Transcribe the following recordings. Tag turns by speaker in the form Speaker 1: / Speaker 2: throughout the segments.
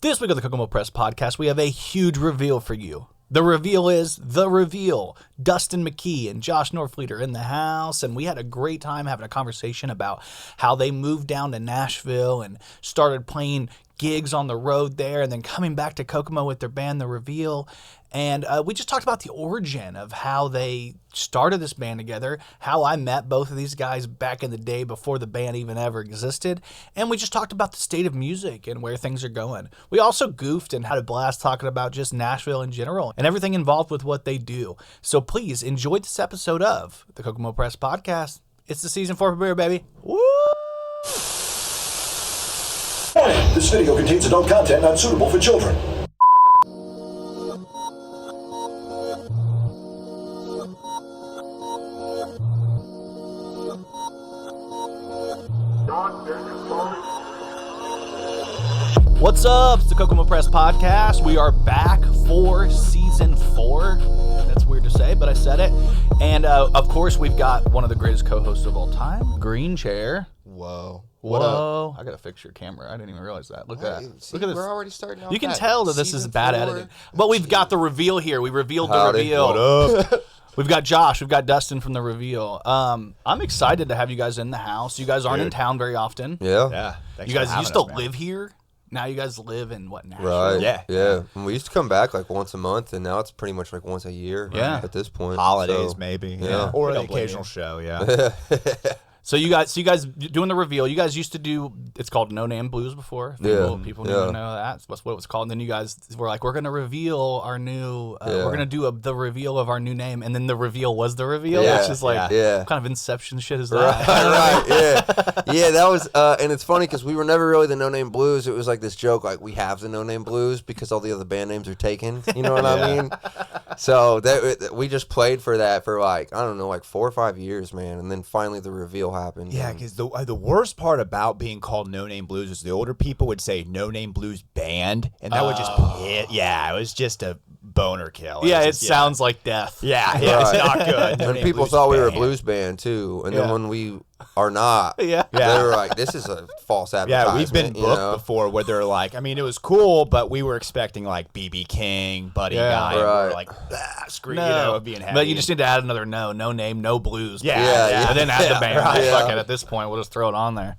Speaker 1: This week on the Kokomo Press Podcast, we have a huge reveal for you. The reveal is the reveal. Dustin, McKee, and Josh Norfleet are in the house, and we had a great time having a conversation about how they moved down to Nashville and started playing gigs on the road there, and then coming back to Kokomo with their band, The Reveal. And we just talked about the origin of how they started this band together, how I met both of these guys back in the day before the band even ever existed. And we just talked about the state of music and where things are going. We also goofed and had a blast talking about just Nashville in general and everything involved with what they do. So please enjoy this episode of the Kokomo Press Podcast. It's the season 4 premiere, baby. Woo!
Speaker 2: Warning, this video contains adult content not suitable for children.
Speaker 1: What's up? It's the Kokomo Press Podcast. We are back for season 4. That's weird to say, but I said it. And of course, we've got one of the greatest co-hosts of all time, Green Chair.
Speaker 3: Whoa.
Speaker 1: What up? I gotta fix your camera. I didn't even realize that. Look at that.
Speaker 3: See,
Speaker 1: Look at this.
Speaker 3: We're already starting off.
Speaker 1: You can tell that this is bad editing. But we've got the reveal here. We revealed the
Speaker 4: Howdy.
Speaker 1: reveal.
Speaker 4: What up?
Speaker 1: We've got Josh. We've got Dustin from the reveal. I'm excited to have you guys in the house. You guys aren't in town very often.
Speaker 4: Yeah.
Speaker 3: Yeah.
Speaker 1: You guys used to live here. Now you guys live in what, Nashville?
Speaker 4: Right.
Speaker 3: Yeah.
Speaker 4: And we used to come back like once a month, and now it's pretty much like once a year.
Speaker 1: Yeah.
Speaker 4: At this point.
Speaker 3: Holidays,
Speaker 4: So,
Speaker 3: maybe.
Speaker 4: Yeah.
Speaker 3: Or
Speaker 1: We
Speaker 3: the
Speaker 1: don't blame
Speaker 3: occasional
Speaker 1: you.
Speaker 3: show, yeah.
Speaker 1: So you guys doing the reveal. You guys used to do, it's called No Name Blues before. People need to know that. That's what it was called. And then you guys were like, we're going to reveal our new, we're going to do the reveal of our new name. And then the reveal was the reveal,
Speaker 4: Yeah,
Speaker 1: which is like,
Speaker 4: yeah.
Speaker 1: what kind of Inception shit is that?
Speaker 4: Right, yeah. Yeah, that was, and it's funny because we were never really the No Name Blues. It was like this joke, like we have the No Name Blues because all the other band names are taken. You know what I mean? So we just played for that for like, I don't know, like 4 or 5 years, man. And then finally the reveal happened.
Speaker 3: Yeah, because the worst part about being called No Name Blues is the older people would say No Name Blues Band, and that would just it was just a boner kill.
Speaker 1: Yeah, it
Speaker 3: was just,
Speaker 1: sounds like death.
Speaker 3: Yeah,
Speaker 4: Right.
Speaker 3: it's not good. No
Speaker 4: And
Speaker 3: Name
Speaker 4: people
Speaker 3: Blues
Speaker 4: thought we were a
Speaker 3: Band.
Speaker 4: blues band too. And
Speaker 1: Yeah.
Speaker 4: then when we are not,
Speaker 1: Yeah.
Speaker 4: they were like, this is a false advertisement.
Speaker 3: Yeah, we've been
Speaker 4: you
Speaker 3: booked
Speaker 4: know?
Speaker 3: before where they're like, I mean, it was cool, but we were expecting like BB King, Buddy
Speaker 1: Yeah.
Speaker 3: Guy, and
Speaker 4: Right.
Speaker 3: we're like, screw you know, being heavy.
Speaker 1: But you just need to add another no name, no blues.
Speaker 3: Yeah,
Speaker 4: Yeah,
Speaker 1: And then add the band.
Speaker 3: right.
Speaker 1: Fuck it, at this point, we'll just throw it on there.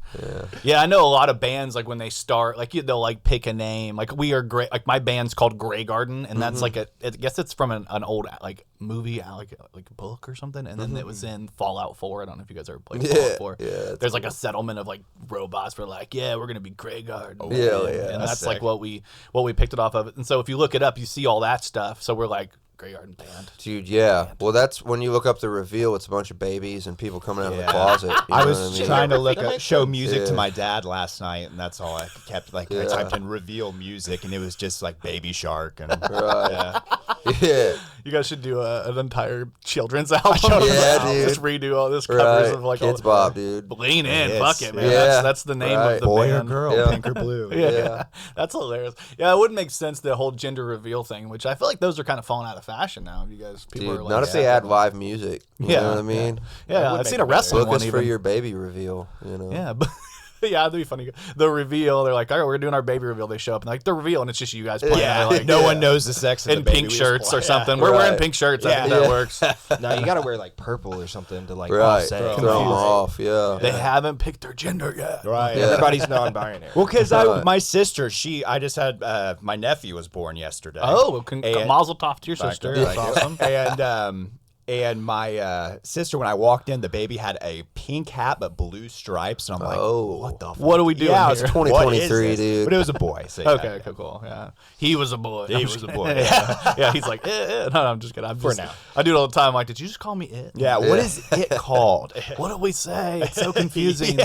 Speaker 1: Yeah, I know a lot of bands, like when they start, like they'll like pick a name. Like we are great. Like my band's called Grey Garden, and that's like I guess it's from an old like movie, like a book or something. And then it was in Fallout 4. I don't know if you guys ever played Fallout 4.
Speaker 4: yeah,
Speaker 1: There's like a settlement of like robots. We're like, yeah, we're gonna be Grey Garden.
Speaker 4: Yeah,
Speaker 1: and,
Speaker 4: yeah.
Speaker 1: and
Speaker 3: That's
Speaker 1: that's like
Speaker 3: sick.
Speaker 1: what we picked it off of. And so if you look it up, you see all that stuff. So we're like Grey Garden band.
Speaker 4: Dude, yeah. Well, that's when you look up the reveal, it's a bunch of babies and people coming out of the
Speaker 3: Yeah.
Speaker 4: closet. You
Speaker 3: I
Speaker 4: know
Speaker 3: was
Speaker 4: what I mean?
Speaker 3: trying to
Speaker 1: Ever
Speaker 3: look
Speaker 1: think of
Speaker 3: up,
Speaker 1: it?
Speaker 3: show music to
Speaker 4: Yeah.
Speaker 3: my dad last night, and that's all I kept. Like I
Speaker 4: Yeah.
Speaker 3: typed in reveal music, and it was just like Baby Shark and
Speaker 4: Right.
Speaker 3: yeah.
Speaker 4: Yeah.
Speaker 1: You guys should do an entire children's album.
Speaker 4: Yeah, dude.
Speaker 1: Just redo all this covers
Speaker 4: Right.
Speaker 1: of like
Speaker 4: Kids
Speaker 1: all,
Speaker 4: Bop, dude.
Speaker 1: Lean in,
Speaker 3: Yes.
Speaker 1: fuck it, man.
Speaker 4: Yeah.
Speaker 1: That's the name
Speaker 4: Right.
Speaker 1: of the
Speaker 3: Boy or
Speaker 1: band.
Speaker 3: girl,
Speaker 4: Yeah.
Speaker 3: pink or blue.
Speaker 1: Yeah.
Speaker 4: Yeah.
Speaker 1: That's hilarious. Yeah, it wouldn't make sense the whole gender reveal thing, which I feel like those are kind of falling out of fashion now. You guys, people
Speaker 4: Dude,
Speaker 1: are like,
Speaker 4: not if they add live music. You
Speaker 1: Yeah.
Speaker 4: know what I mean?
Speaker 1: Yeah,
Speaker 3: would
Speaker 1: I've
Speaker 3: make
Speaker 1: seen a
Speaker 3: it
Speaker 1: wrestling
Speaker 4: Book
Speaker 1: one
Speaker 4: us for
Speaker 1: even.
Speaker 4: your baby reveal, you know?
Speaker 1: Yeah, but yeah, that'd be funny. The reveal, they're like, all right, we're doing our baby reveal. They show up and like the reveal, and it's just you guys playing.
Speaker 3: Yeah,
Speaker 1: like,
Speaker 3: no one knows the sex of
Speaker 1: in
Speaker 3: the baby.
Speaker 1: pink
Speaker 3: We just
Speaker 1: shirts
Speaker 3: play.
Speaker 1: or something.
Speaker 3: Yeah.
Speaker 1: We're wearing
Speaker 4: Right.
Speaker 1: pink shirts. I
Speaker 3: Yeah.
Speaker 1: think that
Speaker 4: Yeah.
Speaker 1: works.
Speaker 5: No, you gotta wear like purple or something to like
Speaker 4: Right.
Speaker 5: offset
Speaker 4: Throw
Speaker 5: it.
Speaker 4: them off, yeah.
Speaker 1: They haven't picked their gender yet.
Speaker 3: Right.
Speaker 4: Yeah.
Speaker 5: Everybody's non-binary.
Speaker 3: Well, because
Speaker 4: Right.
Speaker 3: my sister, I just had my nephew was born yesterday.
Speaker 1: Oh,
Speaker 3: And-
Speaker 1: mazel tov to your sister.
Speaker 3: you.
Speaker 1: That's awesome.
Speaker 3: And my sister, when I walked in, the baby had a pink hat but blue stripes, and I'm like,
Speaker 4: Oh.
Speaker 3: what the? Fuck?
Speaker 1: What are we doing
Speaker 3: Yeah,
Speaker 1: here?
Speaker 3: it's
Speaker 4: 2023, dude.
Speaker 3: But it was a boy. So yeah.
Speaker 1: Okay, cool. Yeah, he was a boy.
Speaker 3: He was a boy.
Speaker 1: yeah, he's like, no, I'm just kidding.
Speaker 3: For now.
Speaker 1: I do it all the time. I'm like, did you just call me it?
Speaker 3: Yeah. What is it called?
Speaker 1: What do we say? It's so confusing.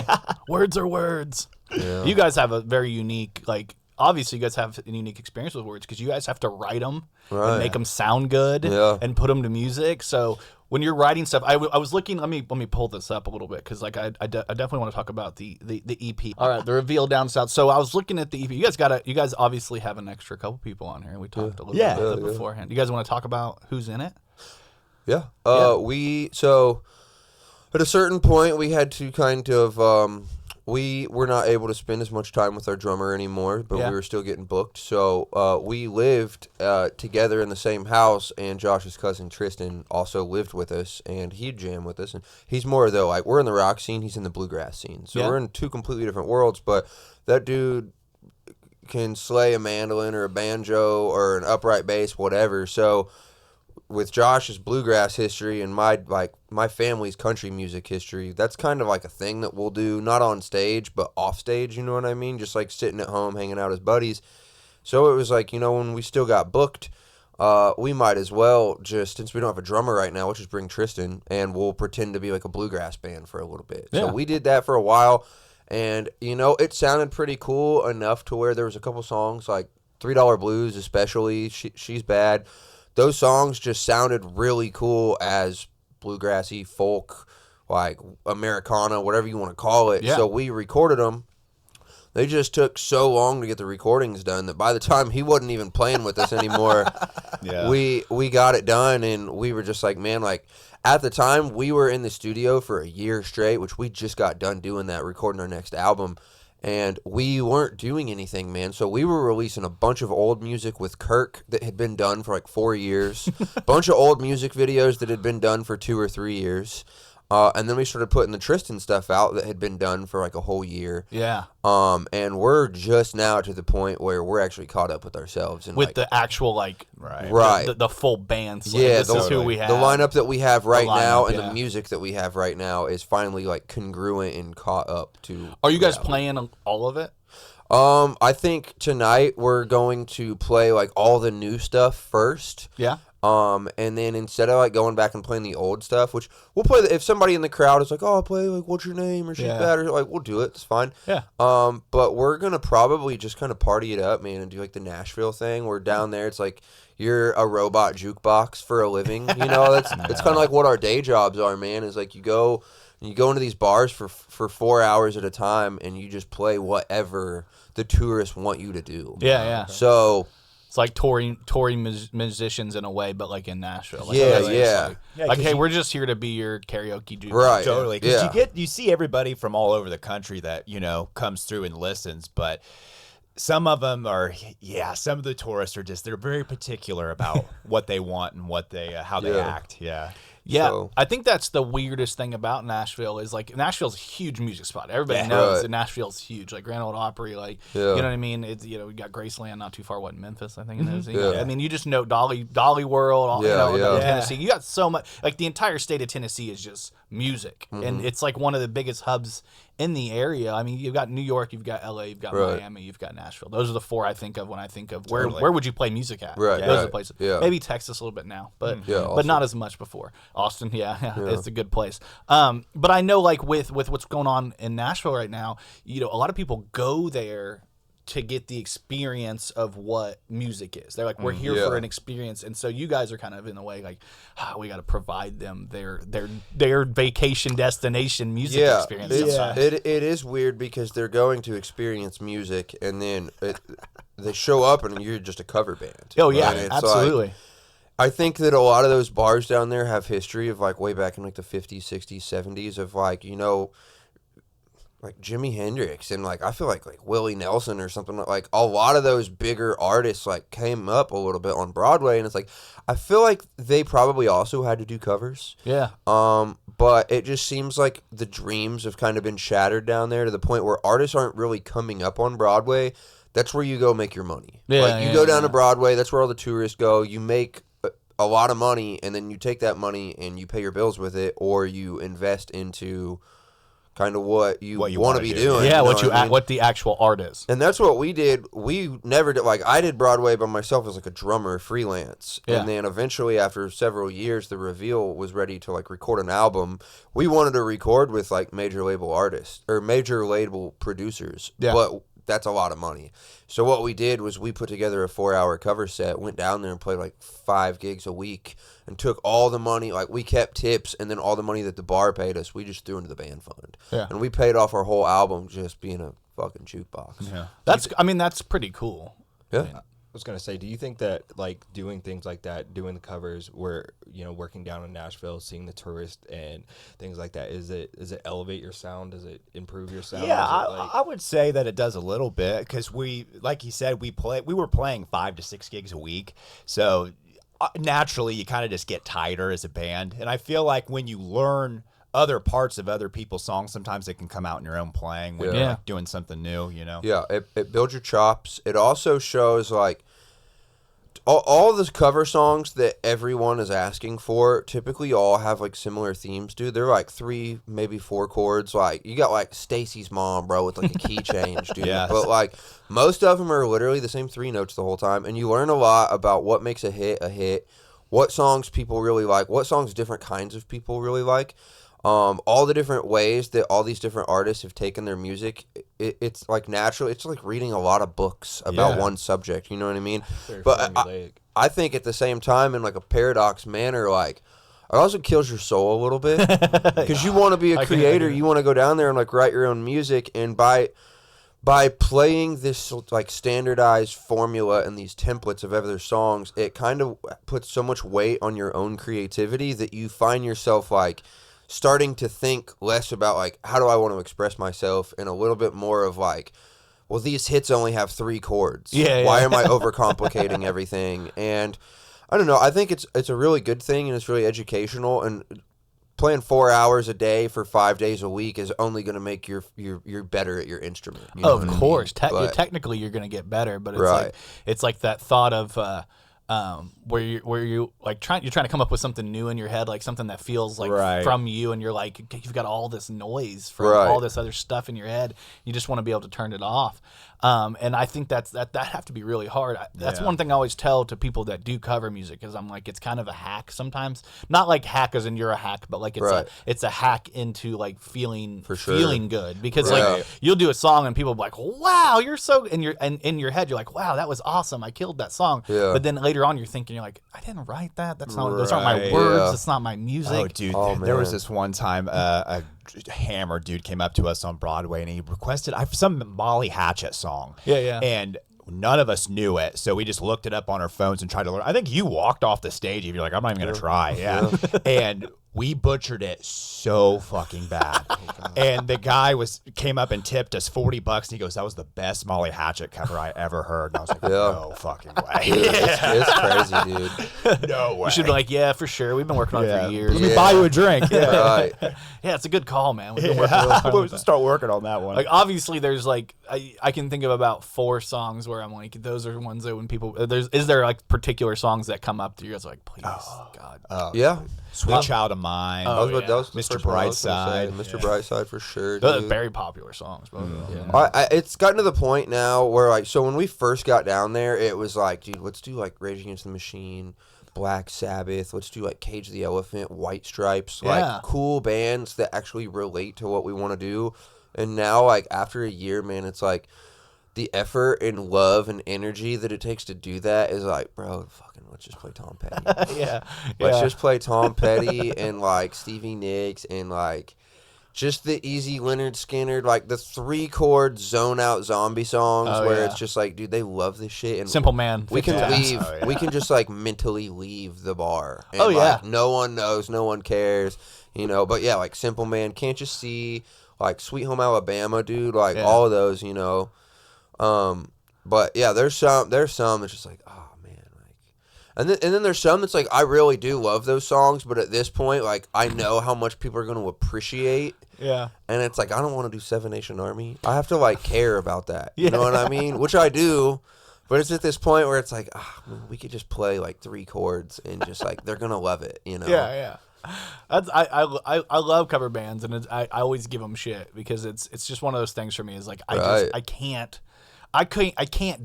Speaker 1: Words are words. You guys have a very unique, like, obviously you guys have a unique experience with words because you guys have to write them
Speaker 4: Right.
Speaker 1: and make them sound good
Speaker 4: Yeah.
Speaker 1: and put them to music. So when you're writing stuff, I was looking. Let me pull this up a little bit because like I definitely want to talk about the EP. All right, the reveal down south. So I was looking at the EP. You guys obviously have an extra couple people on here, and we talked a little bit about it beforehand. You guys want to talk about who's in it?
Speaker 4: Yeah. So at a certain point we had to kind of we were not able to spend as much time with our drummer anymore, but
Speaker 1: Yeah.
Speaker 4: we were still getting booked. So we lived together in the same house, and Josh's cousin Tristan also lived with us, and he'd jam with us. And he's more, though, like, we're in the rock scene, he's in the bluegrass scene. So
Speaker 1: Yeah.
Speaker 4: we're in two completely different worlds, but that dude can slay a mandolin or a banjo or an upright bass, whatever. So with Josh's bluegrass history and my family's country music history, that's kind of like a thing that we'll do, not on stage, but off stage, you know what I mean? Just like sitting at home, hanging out as buddies. So it was like, when we still got booked, we might as well just, since we don't have a drummer right now, we'll just bring Tristan and we'll pretend to be like a bluegrass band for a little bit.
Speaker 1: Yeah.
Speaker 4: So we did that for a while, and, it sounded pretty cool enough to where there was a couple songs, like $3 Blues especially, She's Bad. Those songs just sounded really cool as bluegrassy, folk, like Americana, whatever you want to call it.
Speaker 1: Yeah.
Speaker 4: So we recorded them. They just took so long to get the recordings done that by the time he wasn't even playing with us anymore,
Speaker 3: Yeah.
Speaker 4: we got it done, and we were just like, man, like, at the time we were in the studio for a year straight, which we just got done doing that, recording our next album. And we weren't doing anything, man. So we were releasing a bunch of old music with Kirk that had been done for like 4 years. A bunch of old music videos that had been done for 2 or 3 years. And then we started putting the Tristan stuff out that had been done for like a whole year.
Speaker 1: Yeah.
Speaker 4: And we're just now to the point where we're actually caught up with ourselves. And
Speaker 1: With
Speaker 4: like,
Speaker 1: the actual, like,
Speaker 4: Right.
Speaker 1: the full band. So
Speaker 4: yeah,
Speaker 1: this is who we have.
Speaker 4: the lineup that we have right now
Speaker 1: lineup,
Speaker 4: and
Speaker 1: yeah.
Speaker 4: the music that we have right now is finally like congruent and caught up to.
Speaker 1: Are you guys
Speaker 4: reality.
Speaker 1: playing all of it?
Speaker 4: I think tonight we're going to play like all the new stuff first.
Speaker 1: Yeah.
Speaker 4: And then instead of like going back and playing the old stuff, which we'll play, if somebody in the crowd is like, "Oh, I'll play like What's Your Name" or "She's
Speaker 1: Yeah.
Speaker 4: Bad," or like, we'll do it. It's fine.
Speaker 1: Yeah.
Speaker 4: But we're gonna probably just kind of party it up, man, and do like the Nashville thing. We're down there. It's like you're a robot jukebox for a living. That's it's kind of like what our day jobs are, man. Is like you go into these bars for 4 hours at a time, and you just play whatever the tourists want you to do.
Speaker 1: Yeah.
Speaker 4: So.
Speaker 1: It's like touring musicians in a way, but like in Nashville. Like,
Speaker 4: Yeah,
Speaker 1: really,
Speaker 4: yeah.
Speaker 1: Like,
Speaker 3: Yeah,
Speaker 1: like,
Speaker 3: 'cause
Speaker 1: hey,
Speaker 3: you-
Speaker 1: we're just here to be your karaoke dude.
Speaker 4: Right.
Speaker 3: Totally, because
Speaker 4: Yeah.
Speaker 3: you see everybody from all over the country that comes through and listens, but some of them are, some of the tourists are they're very particular about what they want and what they how they
Speaker 4: Yeah.
Speaker 3: act. Yeah,
Speaker 1: Yeah,
Speaker 4: So-
Speaker 1: I think that's the weirdest thing about Nashville is like Nashville's a huge music spot. Everybody
Speaker 3: Yeah.
Speaker 1: knows
Speaker 4: Right.
Speaker 1: that Nashville's huge. Like Grand Ole Opry, like
Speaker 4: Yeah.
Speaker 1: you know what I mean. It's we got Graceland not too far. What, Memphis? I think it is.
Speaker 4: Yeah.
Speaker 1: I mean, you just know Dolly World. All,
Speaker 4: Yeah, yeah.
Speaker 1: Tennessee. You got so much. Like the entire state of Tennessee is just music,
Speaker 4: Mm-hmm.
Speaker 1: and it's like one of the biggest hubs in the area. I mean, you've got New York, you've got LA, you've got
Speaker 4: Right.
Speaker 1: Miami, you've got Nashville. Those are the four I think of when I think of where
Speaker 3: Totally.
Speaker 1: where would you play music at?
Speaker 4: Right,
Speaker 1: Those are the
Speaker 4: right.
Speaker 1: places.
Speaker 4: Yeah.
Speaker 1: Maybe Texas a little bit now, but
Speaker 4: Yeah,
Speaker 1: but
Speaker 4: also.
Speaker 1: not as much before. Austin, yeah, it's a good place. But I know like with what's going on in Nashville right now, a lot of people go there to get the experience of what music is. They're like, we're here
Speaker 4: Yeah.
Speaker 1: for an experience, and so you guys are kind of in a way like, we got to provide them their vacation destination music
Speaker 4: Yeah,
Speaker 1: experience.
Speaker 4: it's,
Speaker 1: sometimes.
Speaker 4: it is weird because they're going to experience music, and then they show up and you're just a cover band.
Speaker 1: Oh yeah,
Speaker 4: And it's
Speaker 1: absolutely.
Speaker 4: like, I think that a lot of those bars down there have history of like way back in like the 50s, 60s, 70s of like, like Jimi Hendrix and like I feel like Willie Nelson or something. Like a lot of those bigger artists like came up a little bit on Broadway, and it's like I feel like they probably also had to do covers.
Speaker 1: Yeah.
Speaker 4: But it just seems like the dreams have kind of been shattered down there to the point where artists aren't really coming up on Broadway. That's where you go make your money.
Speaker 1: Yeah,
Speaker 4: like you
Speaker 1: yeah,
Speaker 4: go down
Speaker 1: yeah.
Speaker 4: to Broadway, that's where all the tourists go. You make a lot of money, and then you take that money and you pay your bills with it, or you invest into kind of what you want to
Speaker 3: wanna
Speaker 4: be
Speaker 3: do.
Speaker 4: doing.
Speaker 1: Yeah,
Speaker 4: you know
Speaker 1: what
Speaker 4: I mean?
Speaker 1: what the actual art is.
Speaker 4: And that's what we did. We never did, like, I did Broadway by myself as like a drummer, freelance.
Speaker 1: Yeah.
Speaker 4: And then eventually, after several years, the Reveal was ready to like record an album. We wanted to record with like major label artists or major label producers.
Speaker 1: Yeah.
Speaker 4: But that's a lot of money. So what we did was we put together a 4-hour cover set, went down there and played like 5 gigs a week, and took all the money, like we kept tips, and then all the money that the bar paid us, we just threw into the band fund.
Speaker 1: Yeah.
Speaker 4: And we paid off our whole album just being a fucking jukebox.
Speaker 3: yeah.
Speaker 1: That's pretty cool.
Speaker 4: Yeah.
Speaker 5: was gonna say, do you think that like doing things like that, doing the covers, where working down in Nashville, seeing the tourists and things like that, does it elevate your sound? Does it improve your sound?
Speaker 3: Yeah,
Speaker 5: Like...
Speaker 3: I would say that it does a little bit because like you said, we were playing 5 to 6 gigs a week, so naturally you kind of just get tighter as a band, and I feel like when you learn other parts of other people's songs, sometimes it can come out in your own playing when you're like doing something new,
Speaker 4: Yeah, it builds your chops. It also shows like all the cover songs that everyone is asking for typically all have like similar themes, dude. They're like 3, maybe 4 chords. Like you got like Stacy's Mom, bro, with like a key change, dude.
Speaker 3: Yes.
Speaker 4: But like most of them are literally the same 3 notes the whole time, and you learn a lot about what makes a hit, what songs people really like, what songs different kinds of people really like. All the different ways that all these different artists have taken their music, it's like natural. It's like reading a lot of books about one subject. You know what I mean? But I think at the same time, in like a paradox manner, like it also kills your soul a little bit because you want to be a creator. You want to go down there and like write your own music, and by playing this like standardized formula and these templates of other songs, it kind of puts so much weight on your own creativity that you find yourself like starting to think less about like how do I want to express myself, and a little bit more of like, well, these hits only have 3 chords. Why am I overcomplicating everything? And I don't know. I think it's a really good thing, and it's really educational. And playing 4 hours a day for 5 days a week is only going to make you're better at your instrument. You know
Speaker 1: Of course, technically you're going to get better, but it's like that thought of. Where you like you're trying to come up with something new in your head, like something that feels like from you, and you're like you've got all this noise from all this other stuff in your head. You just want to be able to turn it off. And I think that have to be really hard. That's one thing I always tell to people that do cover music, is I'm like, it's kind of a hack sometimes. Not like hack as in you're a hack, but like it's a hack into like feeling good, because like you'll do a song and people will be like, wow, you're so, and in your head you're like, wow, that was awesome, I killed that song. But then later on you're thinking, you're like, I didn't write that. That's not those aren't my words. It's not my music.
Speaker 3: Oh, dude, there was this one time a hammer dude came up to us on Broadway and he requested some Molly Hatchet song. And none of us knew it, so we just looked it up on our phones and tried to learn. I think you walked off the stage and you're like, I'm not even gonna try. And we butchered it so fucking bad. And the guy came up and tipped us $40, and he goes, that was the best Molly Hatchet cover I ever heard. And I was like, no fucking way.
Speaker 4: It's crazy, dude.
Speaker 3: No way.
Speaker 1: You should be like, yeah, for sure. We've been working on it for years.
Speaker 3: Let me buy you a drink.
Speaker 1: Yeah, it's a good call, man. We've been working really hard
Speaker 3: We'll start working on that one.
Speaker 1: Like, obviously, there's like I can think of about 4 songs where I'm like, those are ones that when people is there like particular songs that come up to you guys like, please, God,
Speaker 3: Sweet Child of Mine.
Speaker 4: That was the
Speaker 3: Mr.
Speaker 4: first one I was gonna
Speaker 3: Brightside.
Speaker 4: say. Mr. Brightside for sure.
Speaker 1: those are
Speaker 4: Dude.
Speaker 1: very popular songs, bro.
Speaker 4: It's gotten to the point now where like, so when we first got down there, it was like, dude, let's do like Rage Against the Machine, Black Sabbath, let's do like Cage the Elephant, White Stripes, like cool bands that actually relate to what we want to do. And now, like after a year, man, it's like the effort and love and energy that it takes to do that is like, bro, fucking let's just play Tom Petty. Let's just play Tom Petty and like Stevie Nicks and like just the easy Leonard Skinner, like the 3-chord zone out zombie songs where it's just like, dude, they love this shit. And
Speaker 1: Simple Man.
Speaker 4: We can leave. We can just like mentally leave the bar. And, like, no one knows. No one cares. You know. But yeah, like Simple Man, Can't You See, like Sweet Home Alabama, dude. Like all of those, you know. But yeah, there's some that's just like, oh man, like, and then there's some that's like, I really do love those songs, but at this point, like, I know how much people are going to appreciate. And it's like, I don't want to do 7 Nation Army. I have to like care about that. You know what I mean? Which I do, but it's at this point where it's like, we could just play like 3 chords and just like they're gonna love it. You know?
Speaker 1: I love cover bands, and I always give them shit because it's just one of those things for me. Is like I can't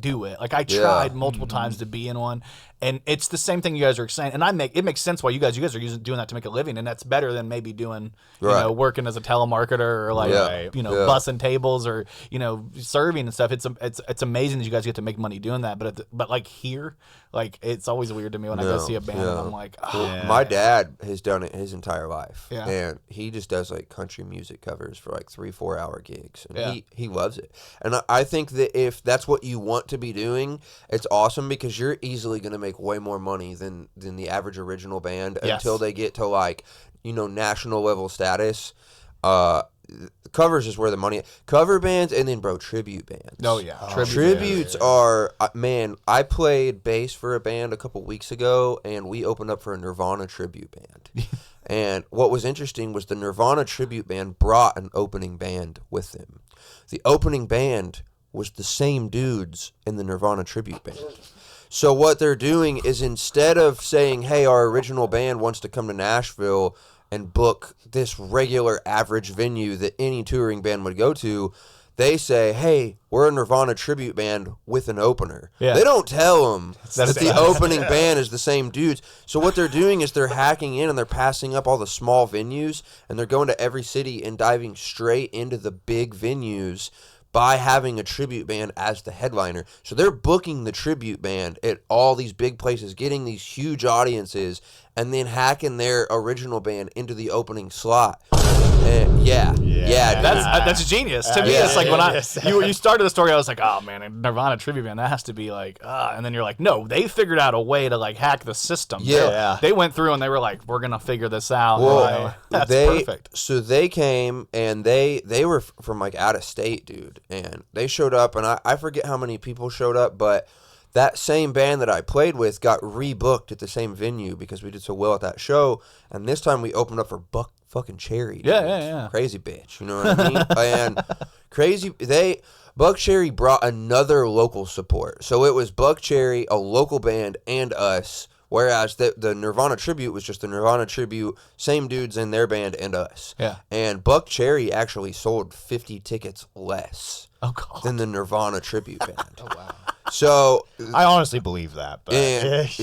Speaker 1: do it. Like I tried multiple times to be in one, and it's the same thing you guys are saying. And it makes sense why you guys are doing that to make a living, and that's better than maybe doing working as a telemarketer or like bussing tables or serving and stuff. It's amazing that you guys get to make money doing that. But like here, like it's always weird to me when I go see a band and I'm like,
Speaker 4: my dad has done it his entire life, and he just does like country music covers for like 3-4 hour gigs, and he loves it. And I think that if if that's what you want to be doing, it's awesome because you're easily going to make way more money than the average original band until they get to like, you know, national level status. Covers is where the money. Cover bands and then tribute bands.
Speaker 1: Oh yeah,
Speaker 4: tributes are man. I played bass for a band a couple weeks ago, and we opened up for a Nirvana tribute band. And what was interesting was the Nirvana tribute band brought an opening band with them. The opening band was the same dudes in the Nirvana tribute band. So what they're doing is instead of saying, "Hey, our original band wants to come to Nashville and book this regular average venue that any touring band would go to," they say, "Hey, we're a Nirvana tribute band with an opener." Yeah. They don't tell them that the opening band is the same dudes. So what they're doing is they're hacking in and they're passing up all the small venues and they're going to every city and diving straight into the big venues by having a tribute band as the headliner. So they're booking the tribute band at all these big places, getting these huge audiences, and then hacking their original band into the opening slot. And
Speaker 1: that's genius. To me, it's like when you started the story, I was like, oh man, a Nirvana tribute band, that has to be like, and then you're like, no, they figured out a way to like hack the system. They went through and they were like, we're gonna figure this out.
Speaker 4: Well,
Speaker 1: that's perfect.
Speaker 4: So they came and they were from like out of state, dude, and they showed up, and I forget how many people showed up, but that same band that I played with got rebooked at the same venue because we did so well at that show, and this time we opened up for Buck fucking Cherry. Dude. Yeah. Crazy bitch, you know what I mean? And Buck Cherry brought another local support. So it was Buck Cherry, a local band, and us, whereas the Nirvana tribute was just the Nirvana tribute, same dudes in their band and us. Yeah. And Buck Cherry actually sold 50 tickets less than the Nirvana tribute band. Oh, wow. So
Speaker 3: I honestly believe that, but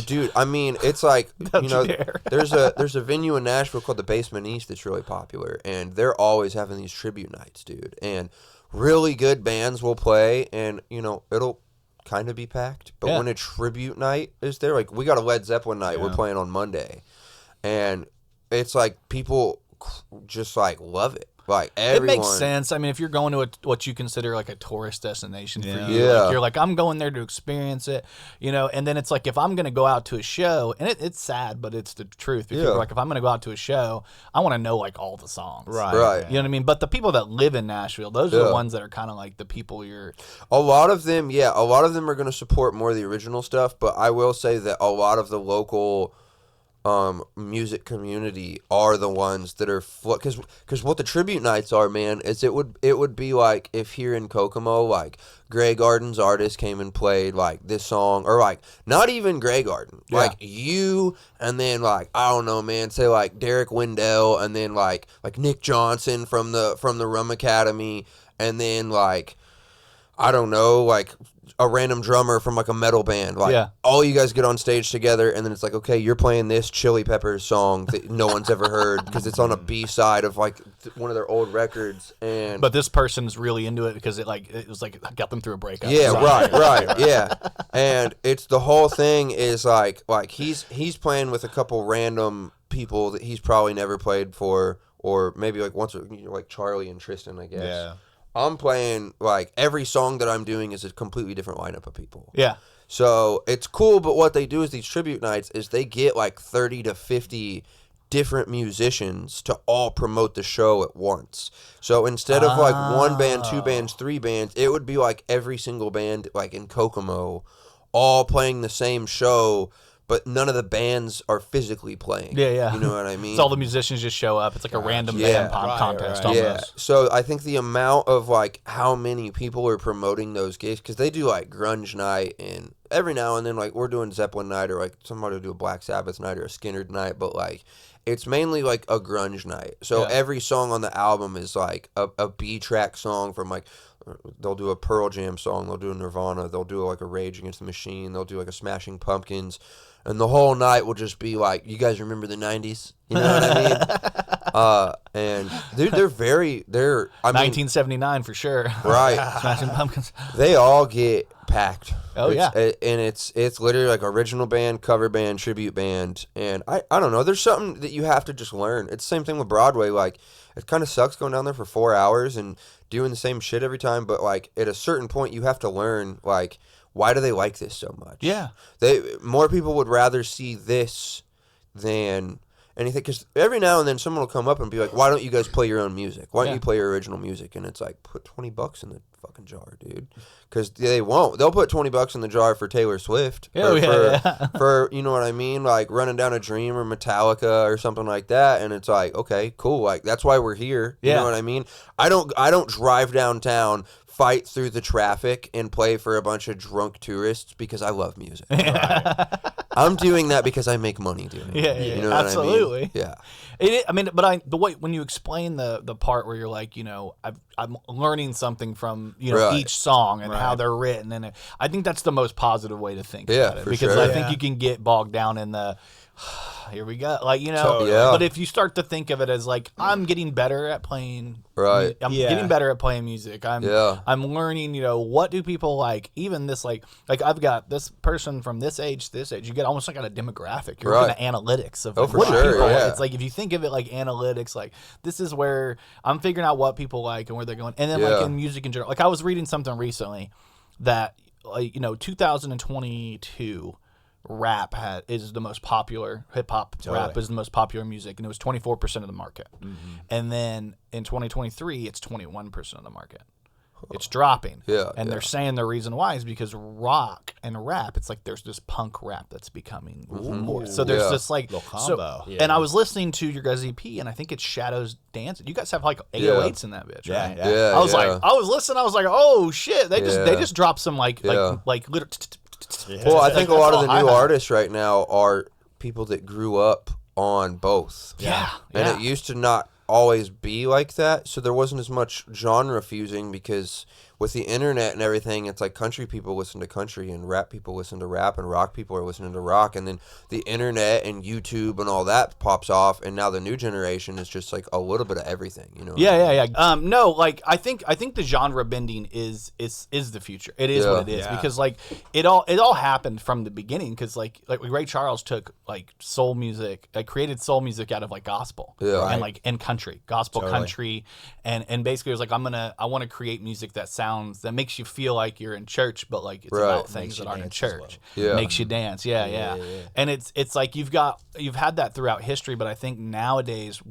Speaker 4: dude, I mean, it's like, you know, there's a venue in Nashville called the Basement East that's really popular, and they're always having these tribute nights, dude. And really good bands will play, and you know, it'll kind of be packed. But when a tribute night is there, like we got a Led Zeppelin night, we're playing on Monday, and it's like people just like love it. Like everyone.
Speaker 1: It makes sense. I mean, if you're going to what you consider like a tourist destination for you, like you're like, I'm going there to experience it, you know. And then it's like, if I'm going to go out to a show, and it's sad, but it's the truth. If you're like, if I'm going to go out to a show, I want to know like all the songs,
Speaker 4: right?
Speaker 1: You know what I mean? But the people that live in Nashville, those are the ones that are kind of like the people you're.
Speaker 4: A lot of them are going to support more of the original stuff. But I will say that a lot of the local music community are the ones that are because what the tribute nights are, man, is it would be like if here in Kokomo, like Grey Garden's artist came and played like this song, or like not even Grey Garden, like you, and then like I don't know, man, say like Derek Wendell, and then like Nick Johnson from the Rum Academy, and then like I don't know, like a random drummer from like a metal band. Like all you guys get on stage together, and then it's like, okay, you're playing this Chili Peppers song that no one's ever heard because it's on a B-side of like one of their old records. And
Speaker 1: but this person's really into it because it was like got them through a breakup.
Speaker 4: Yeah, right. Yeah. And it's the whole thing is like he's playing with a couple random people that he's probably never played for, or maybe like once, like Charlie and Tristan, I guess. Yeah. I'm playing, like, every song that I'm doing is a completely different lineup of people. Yeah. So it's cool, but what they do is these tribute nights is they get, like, 30 to 50 different musicians to all promote the show at once. So instead of, like, one band, two bands, three bands, it would be, like, every single band, like, in Kokomo, all playing the same show, but none of the bands are physically playing. Yeah. You know what I mean?
Speaker 1: So all the musicians just show up. It's like a random band contest almost.
Speaker 4: Yeah. So I think the amount of like how many people are promoting those gigs, because they do like grunge night, and every now and then like we're doing Zeppelin night, or like somebody will do a Black Sabbath night or a Skynyrd night, but like it's mainly like a grunge night. So every song on the album is like a B-track song from like, they'll do a Pearl Jam song, they'll do a Nirvana, they'll do like a Rage Against the Machine, they'll do like a Smashing Pumpkins. And the whole night will just be like, you guys remember the 90s? You know what I mean? And dude, they're
Speaker 1: 1979 for sure.
Speaker 4: Right.
Speaker 1: Smashing Pumpkins.
Speaker 4: They all get packed.
Speaker 1: Oh,
Speaker 4: and it's literally like original band, cover band, tribute band. And I don't know. There's something that you have to just learn. It's the same thing with Broadway. Like, it kind of sucks going down there for 4 hours and doing the same shit every time. But like at a certain point, you have to learn like, why do they like this so much?
Speaker 1: Yeah.
Speaker 4: More people would rather see this than anything, because every now and then someone will come up and be like, why don't you guys play your own music? Why don't you play your original music? And it's like, put $20 in the fucking jar, dude. Because they won't. They'll put $20 in the jar for Taylor Swift. For, you know what I mean? Like Running Down a Dream or Metallica or something like that. And it's like, okay, cool. Like that's why we're here. You know what I mean? I don't drive downtown, fight through the traffic, and play for a bunch of drunk tourists because I love music. I'm doing that because I make money doing it. You know what
Speaker 1: absolutely.
Speaker 4: I mean? Yeah.
Speaker 1: The way when you explain the part where you're like, I'm learning something from each song and how they're written, and I think that's the most positive way to think about it, because I think you can get bogged down in the here we go, like But if you start to think of it as like, I'm getting better at playing, getting better at playing music. I'm learning. What do people like? Even this like I've got this person from this age to this age. You get almost like a demographic. You're looking at analytics of like, what people like. It's like if you think of it like analytics, like this is where I'm figuring out what people like and where they're going. And then like in music in general, like I was reading something recently that 2022. Rap is the most popular, hip-hop rap is the most popular music, and it was 24% of the market. And then in 2023 it's 21% of the market. It's dropping. And they're saying the reason why is because rock and rap, it's like there's this punk rap that's becoming more. So there's this like combo. And I was listening to your guys' EP, and I think it's Shadows Dancing. You guys have like 808s in that bitch, right? I was like, I was listening, I was like, oh shit, they just dropped some like little
Speaker 4: well, I think a lot of the new artists right now are people that grew up on both. And it used to not always be like that, so there wasn't as much genre fusing, because with the internet and everything, it's like country people listen to country and rap people listen to rap and rock people are listening to rock, and then the internet and YouTube and all that pops off, and now the new generation is just like a little bit of everything,
Speaker 1: No, like I think the genre bending is the future. It is what it is, because like it all happened from the beginning, because like Ray Charles took like soul music, created soul music out of like gospel and like in country, gospel country, and basically it was like, I want to create music that that makes you feel like you're in church, but like it's about things that aren't in church. Makes you dance. And it's like you've had that throughout history, but I think nowadays,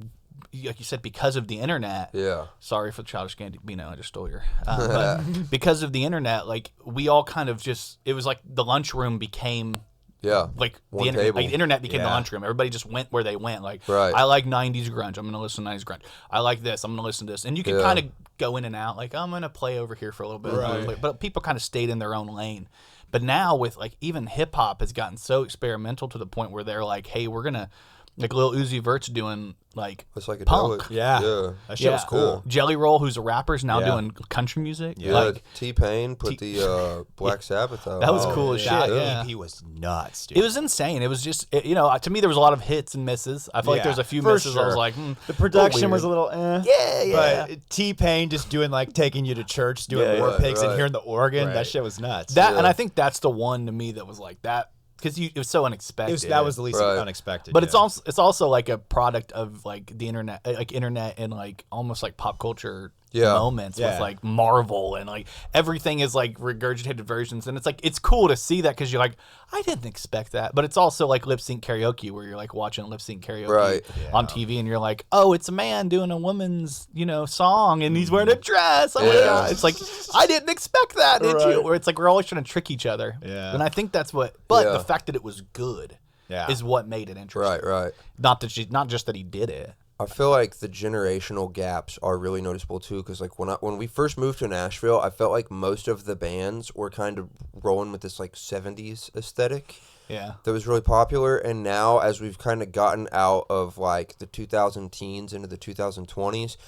Speaker 1: like you said, because of the internet. Sorry for the childish Gambino, I just stole your. But because of the internet, like we all kind of it was like the lunchroom became. Like the internet became the lunchroom. Everybody just went where they went. Like, I like 90s grunge. I'm going to listen to 90s grunge. I like this. I'm going to listen to this. And you can kind of go in and out. Like, I'm going to play over here for a little bit. But people kind of stayed in their own lane. But now with like even hip hop has gotten so experimental to the point where they're like, hey, we're going to, like Lil Uzi Vert's doing like punk.
Speaker 3: That shit was cool.
Speaker 1: Jelly Roll, who's a rapper, is now doing country music.
Speaker 4: Like T-Pain put the Black Sabbath out.
Speaker 1: That was cool as shit.
Speaker 3: That EP was nuts, dude.
Speaker 1: It was insane. It was just, to me, there was a lot of hits and misses. I feel like there's a few misses. Sure. I was like,
Speaker 3: the production was a little
Speaker 1: But
Speaker 3: T-Pain just doing like taking you to church, doing War Pigs and hearing the organ, that shit was nuts.
Speaker 1: And I think that's the one to me that was like that. Because it was so unexpected.
Speaker 3: That was the least unexpected.
Speaker 1: But it's also like a product of like the internet, and like almost like pop culture moments with like Marvel, and like everything is like regurgitated versions, and it's like it's cool to see that, because you're like, I didn't expect that. But it's also like lip sync karaoke, where you're like watching lip sync karaoke on TV, and you're like, oh, it's a man doing a woman's song, and he's wearing a dress. Oh my god! It's like, I didn't expect that, did you? Where it's like we're always trying to trick each other. And I think that's what. But the fact that it was good is what made it interesting.
Speaker 4: Right.
Speaker 1: Not just that he did it.
Speaker 4: I feel like the generational gaps are really noticeable too, because like when we first moved to Nashville, I felt like most of the bands were kind of rolling with this like 70s aesthetic. That was really popular. And now as we've kind of gotten out of like the 2000 teens into the 2020s,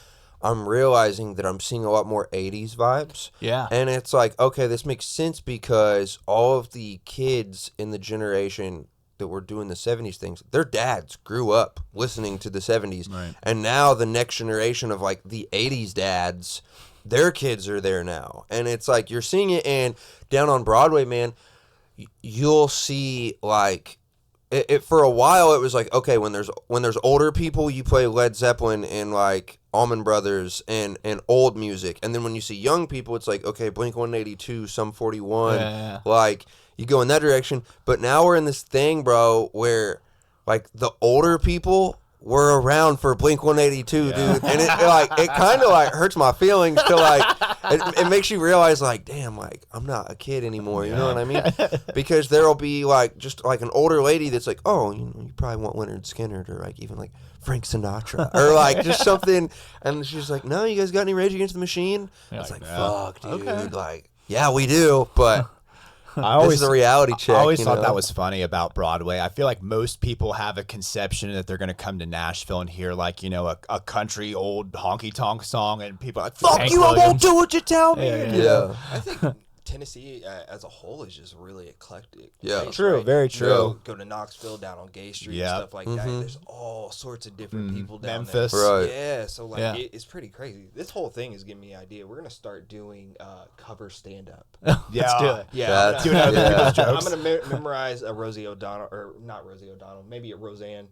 Speaker 4: I'm realizing that I'm seeing a lot more 80s vibes. And it's like, okay, this makes sense, because all of the kids in the generation that were doing the 70s things, their dads grew up listening to the 70s. And now the next generation of like the 80s dads, their kids are there now. And it's like you're seeing it, and down on Broadway, man, you'll see like it for a while it was like, okay, when there's older people, you play Led Zeppelin and like Allman Brothers and old music, and then when you see young people, it's like, okay, Blink-182, Sum 41, like you go in that direction. But now we're in this thing, bro, where like the older people were around for Blink-182, dude, and it kind of like hurts my feelings to like it makes you realize like, damn, like I'm not a kid anymore, you know what I mean? Because there'll be like just like an older lady that's like, oh, you probably want Leonard Skinner or like even like Frank Sinatra or like just something, and she's like, no, you guys got any Rage Against the Machine? It's like, fuck, dude, like yeah, we do, but. This is a reality check.
Speaker 3: I always thought that was funny about Broadway. I feel like most people have a conception that they're going to come to Nashville and hear like, a country old honky tonk song, and people are like, fuck you, I won't do what you tell me.
Speaker 4: Yeah.
Speaker 5: I think Tennessee as a whole is just really eclectic.
Speaker 4: Yeah,
Speaker 5: right?
Speaker 3: True, very true.
Speaker 5: Go to Knoxville, down on Gay Street, and stuff like that. There's all sorts of different people down
Speaker 3: Memphis.
Speaker 5: there.
Speaker 4: Right.
Speaker 5: Yeah, so like it's pretty crazy. This whole thing is giving me an idea. We're gonna start doing cover stand up.
Speaker 3: Let's do it.
Speaker 5: Yeah,
Speaker 3: doing other people's jokes.
Speaker 5: I'm gonna memorize a Rosie O'Donnell, or not Rosie O'Donnell, maybe a Roseanne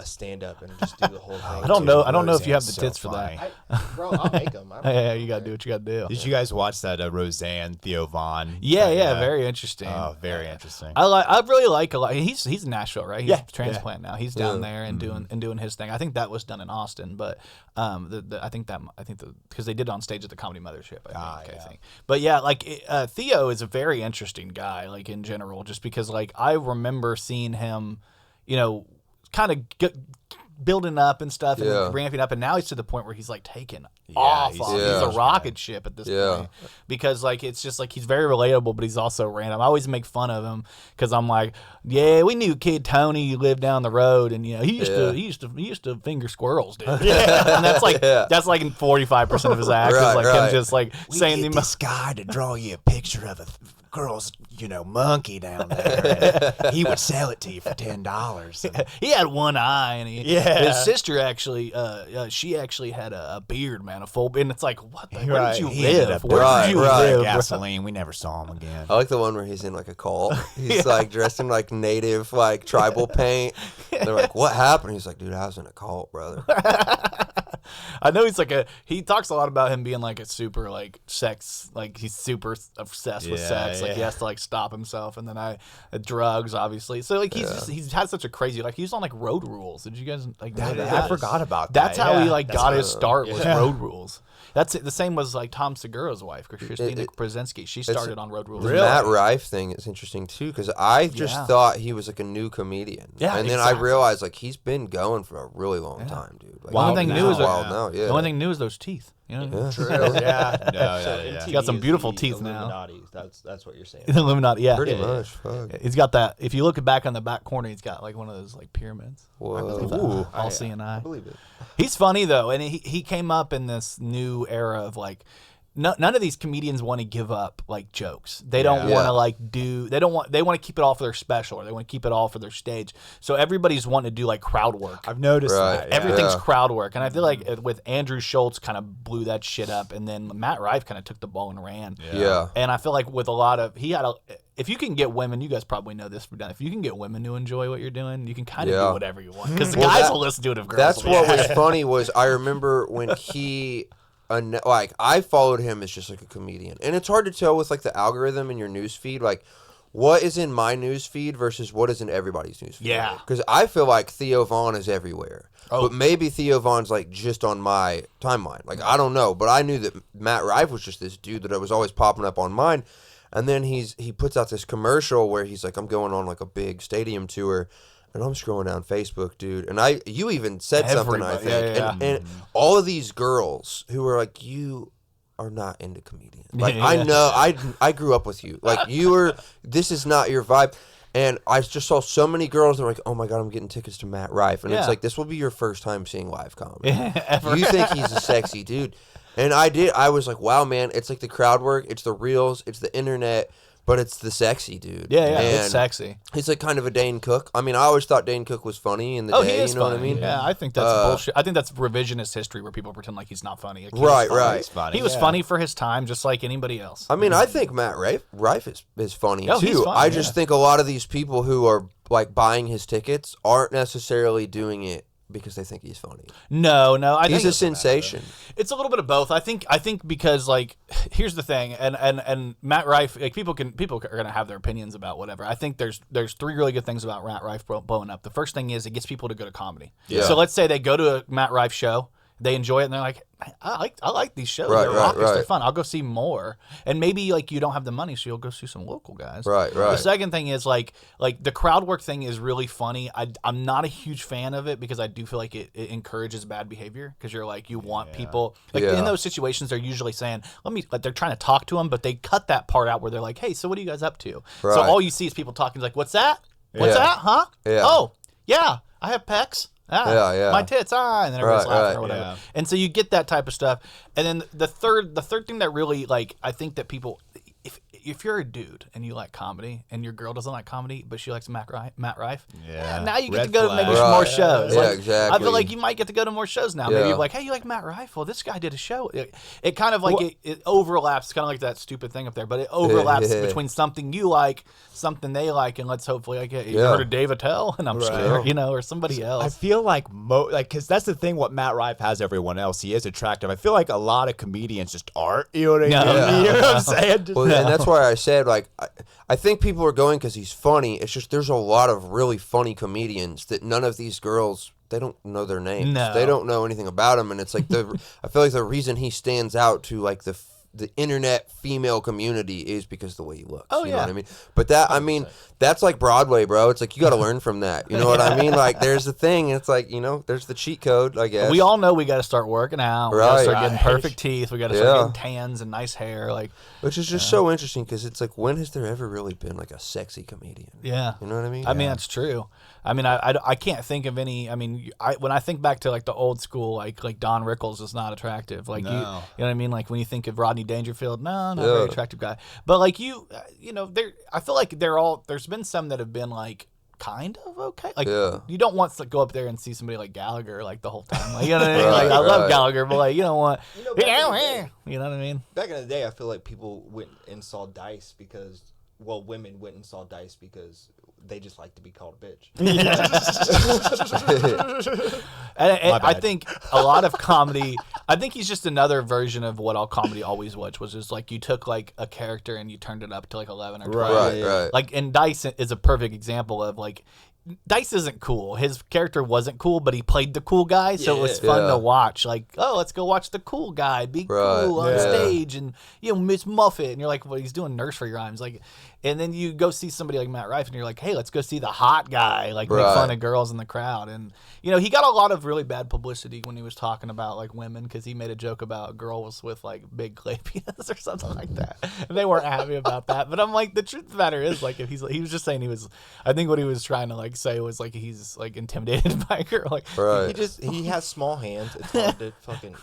Speaker 5: stand up, and just do the whole thing.
Speaker 1: I don't know if you have the tits for that.
Speaker 5: Bro, I'll make them.
Speaker 1: Yeah, you gotta do what you gotta do.
Speaker 3: Did you guys watch that Roseanne Theo Vaughn?
Speaker 1: Yeah, very interesting.
Speaker 3: Oh, very interesting.
Speaker 1: I really like a lot. He's in Nashville, right? He's a transplant now. He's down there and doing his thing. I think that was done in Austin, but I think because they did it on stage at the Comedy Mothership. I think. But yeah, like Theo is a very interesting guy, like in general, just because like I remember seeing him, kind of building up and stuff and like, ramping up, and now he's to the point where he's like taking off. He's a rocket ship at this point, because like it's just like he's very relatable, but he's also random. I always make fun of him because I'm like, yeah, we knew Kid Tony lived down the road, and he used to finger squirrels, dude. And that's like 45% of his act is like him just like saying
Speaker 3: this guy to draw you a picture of a girl's monkey down there, and he would sell it to you for $10.
Speaker 1: He had one eye, and his sister actually she actually had a beard, man, a full beard, and it's like, what the, where did you live? Where did you live?
Speaker 3: Gasoline. We never saw him again.
Speaker 4: I like the one where he's in like a cult. He's like dressed in like native like tribal paint. They're like, what happened? He's like, dude, I was in a cult, brother.
Speaker 1: I know he talks a lot about him being like a super like sex, like he's super obsessed with sex. Like he has to like stop himself, and then drugs, obviously. So like he's had such a crazy, like he was on like Road Rules. Did you guys like know that?
Speaker 3: I forgot about that.
Speaker 1: That's how he like got his start was Road Rules. That's it. The same was like Tom Segura's wife, Christina Krasinski. She started on Road Rules.
Speaker 4: The Matt Rife thing is interesting too, because I just thought he was like a new comedian. Yeah, and then I realized like he's been going for a really long time, dude. Like,
Speaker 1: the only thing new is
Speaker 4: the
Speaker 1: only thing new is those teeth.
Speaker 5: True.
Speaker 1: He's got some beautiful teeth now.
Speaker 5: Illuminati. That's what you're saying.
Speaker 1: The Illuminati, yeah.
Speaker 4: Pretty much. Fuck.
Speaker 1: He's got that. If you look back on the back corner, he's got like one of those like pyramids.
Speaker 4: Whoa.
Speaker 1: All seeing eye.
Speaker 5: I believe it.
Speaker 1: He's funny though, and he came up in this new era of like. None of these comedians want to give up like jokes. They don't want to like do. They want to keep it all for their special, or they want to keep it all for their stage. So everybody's wanting to do like crowd work.
Speaker 3: I've noticed that.
Speaker 1: Everything's crowd work, and I feel like with Andrew Schultz kind of blew that shit up, and then Matt Rife kind of took the ball and ran.
Speaker 4: Yeah.
Speaker 1: And I feel like with a lot of if you can get women, you guys probably know this, if you can get women to enjoy what you're doing, you can kind of do whatever you want, because the guys will listen to it if girls.
Speaker 4: That's what was funny was I remember when he. Like I followed him as just like a comedian, and it's hard to tell with like the algorithm in your news feed, like what is in my news feed versus what is in everybody's news feed.
Speaker 1: Yeah,
Speaker 4: because I feel like Theo Vaughn is everywhere, but maybe Theo Vaughn's like just on my timeline. Like I don't know, but I knew that Matt Rife was just this dude that was always popping up on mine, and then he puts out this commercial where he's like, I'm going on like a big stadium tour. And I'm scrolling down Facebook, dude, and you even said something, I think, and all of these girls who are like, you are not into comedians. Like I know, I grew up with you. Like this is not your vibe. And I just saw so many girls that were like, oh my God, I'm getting tickets to Matt Rife, and it's like this will be your first time seeing live comedy. You think he's a sexy dude, and I was like, wow, man, it's like the crowd work, it's the reels, it's the internet. but it's the sexy dude.
Speaker 1: Yeah, it's sexy.
Speaker 4: He's like kind of a Dane Cook. I mean, I always thought Dane Cook was funny in the day.
Speaker 1: He is
Speaker 4: you know
Speaker 1: funny.
Speaker 4: what I mean?
Speaker 1: Yeah, I think that's bullshit. I think that's revisionist history where people pretend like he's not funny. Like,
Speaker 4: Right.
Speaker 3: He's funny.
Speaker 1: He was funny for his time, just like anybody else.
Speaker 4: I mean, I think Matt Rife is funny too.
Speaker 1: He's funny,
Speaker 4: I just think a lot of these people who are like buying his tickets aren't necessarily doing it because they think he's funny.
Speaker 1: No, I
Speaker 4: He's
Speaker 1: think
Speaker 4: a sensation.
Speaker 1: It's a little bit of both. I think because like here's the thing, and Matt Rife, like people are gonna have their opinions about whatever. I think there's 3 really good things about Matt Rife blowing up. The first thing is it gets people to go to comedy.
Speaker 4: Yeah.
Speaker 1: So let's say they go to a Matt Rife show, they enjoy it, and they're like, I like these shows. They're raucous, they're fun. I'll go see more. And maybe like you don't have the money, so you'll go see some local guys.
Speaker 4: Right.
Speaker 1: The second thing is like the crowd work thing is really funny. I'm not a huge fan of it because I do feel like it encourages bad behavior because you're like you want people like in those situations they're usually saying they're trying to talk to them, but they cut that part out where they're like, hey, so what are you guys up to?
Speaker 4: Right.
Speaker 1: So all you see is people talking like, what's that? What's that? Huh?
Speaker 4: Yeah.
Speaker 1: Oh yeah, I have pecs. My tits, and then everybody's laughing or whatever.
Speaker 3: Yeah.
Speaker 1: And so you get that type of stuff. And then the third thing that really like I think that people, if you're a dude and you like comedy and your girl doesn't like comedy but she likes Matt Rife, now you get to go to maybe more shows.
Speaker 4: Yeah,
Speaker 1: like,
Speaker 4: exactly.
Speaker 1: I feel like you might get to go to more shows now. Maybe you're like, hey, you like Matt Rife? Well, this guy did a show. It kind of like it overlaps. It's kind of like that stupid thing up there, but it overlaps between something you like, something they like, and let's hopefully like you heard of Dave Attell, and I'm sure or somebody else.
Speaker 3: I feel like because that's the thing. What Matt Rife has everyone else. He is attractive. I feel like a lot of comedians just aren't. You know what I mean?
Speaker 1: Yeah.
Speaker 3: You know what I'm saying?
Speaker 4: Well, and that's why I said like I think people are going because he's funny. It's just there's a lot of really funny comedians that none of these girls. They don't know their names.
Speaker 1: No.
Speaker 4: They don't know anything about him, and it's like I feel like the reason he stands out to like the internet female community is because of the way he looks. You know what I mean? But that's like Broadway, bro. It's like you got to learn from that. You know what I mean? Like there's the thing. It's like there's the cheat code. I guess
Speaker 1: we all know we got to start working out. We got to start getting perfect teeth. We got to start getting tans and nice hair. Like
Speaker 4: which is just so interesting because it's like when has there ever really been like a sexy comedian?
Speaker 1: Yeah,
Speaker 4: you know what I mean?
Speaker 1: I mean that's true. I mean I can't think of any. I mean when I think back to like the old school like Don Rickles is not attractive. Like you know what I mean? Like when you think of Rodney Dangerfield, not a very attractive guy. But like there I feel like there's been some that have been like kind of okay. Like you don't want to go up there and see somebody like Gallagher like the whole time. Like you know what I mean? Like I love Gallagher, but like you don't want you know what I mean?
Speaker 5: Back in the day, I feel like people went and saw Dice because women went and saw Dice because they just like to be called a bitch.
Speaker 1: And I think a lot of comedy, I think he's just another version of what all comedy always was just like you took like a character and you turned it up to like 11 or 12.
Speaker 4: Right.
Speaker 1: Like, and Dice is a perfect example of like, Dice isn't cool. His character wasn't cool, but he played the cool guy, so it was fun to watch. Like, oh, let's go watch the cool guy be cool on stage, and Miss Muffet, and you're like, well, he's doing nursery rhymes, like, and then you go see somebody like Matt Rife, and you're like, hey, let's go see the hot guy, like make fun of girls in the crowd, and he got a lot of really bad publicity when he was talking about like women because he made a joke about girls with like big clavius or something like that, and they weren't happy about that. But I'm like, the truth of the matter is like if he was just saying I think what he was trying to like say was like he's like intimidated by a girl. Like
Speaker 5: he has small hands. It's hard to fucking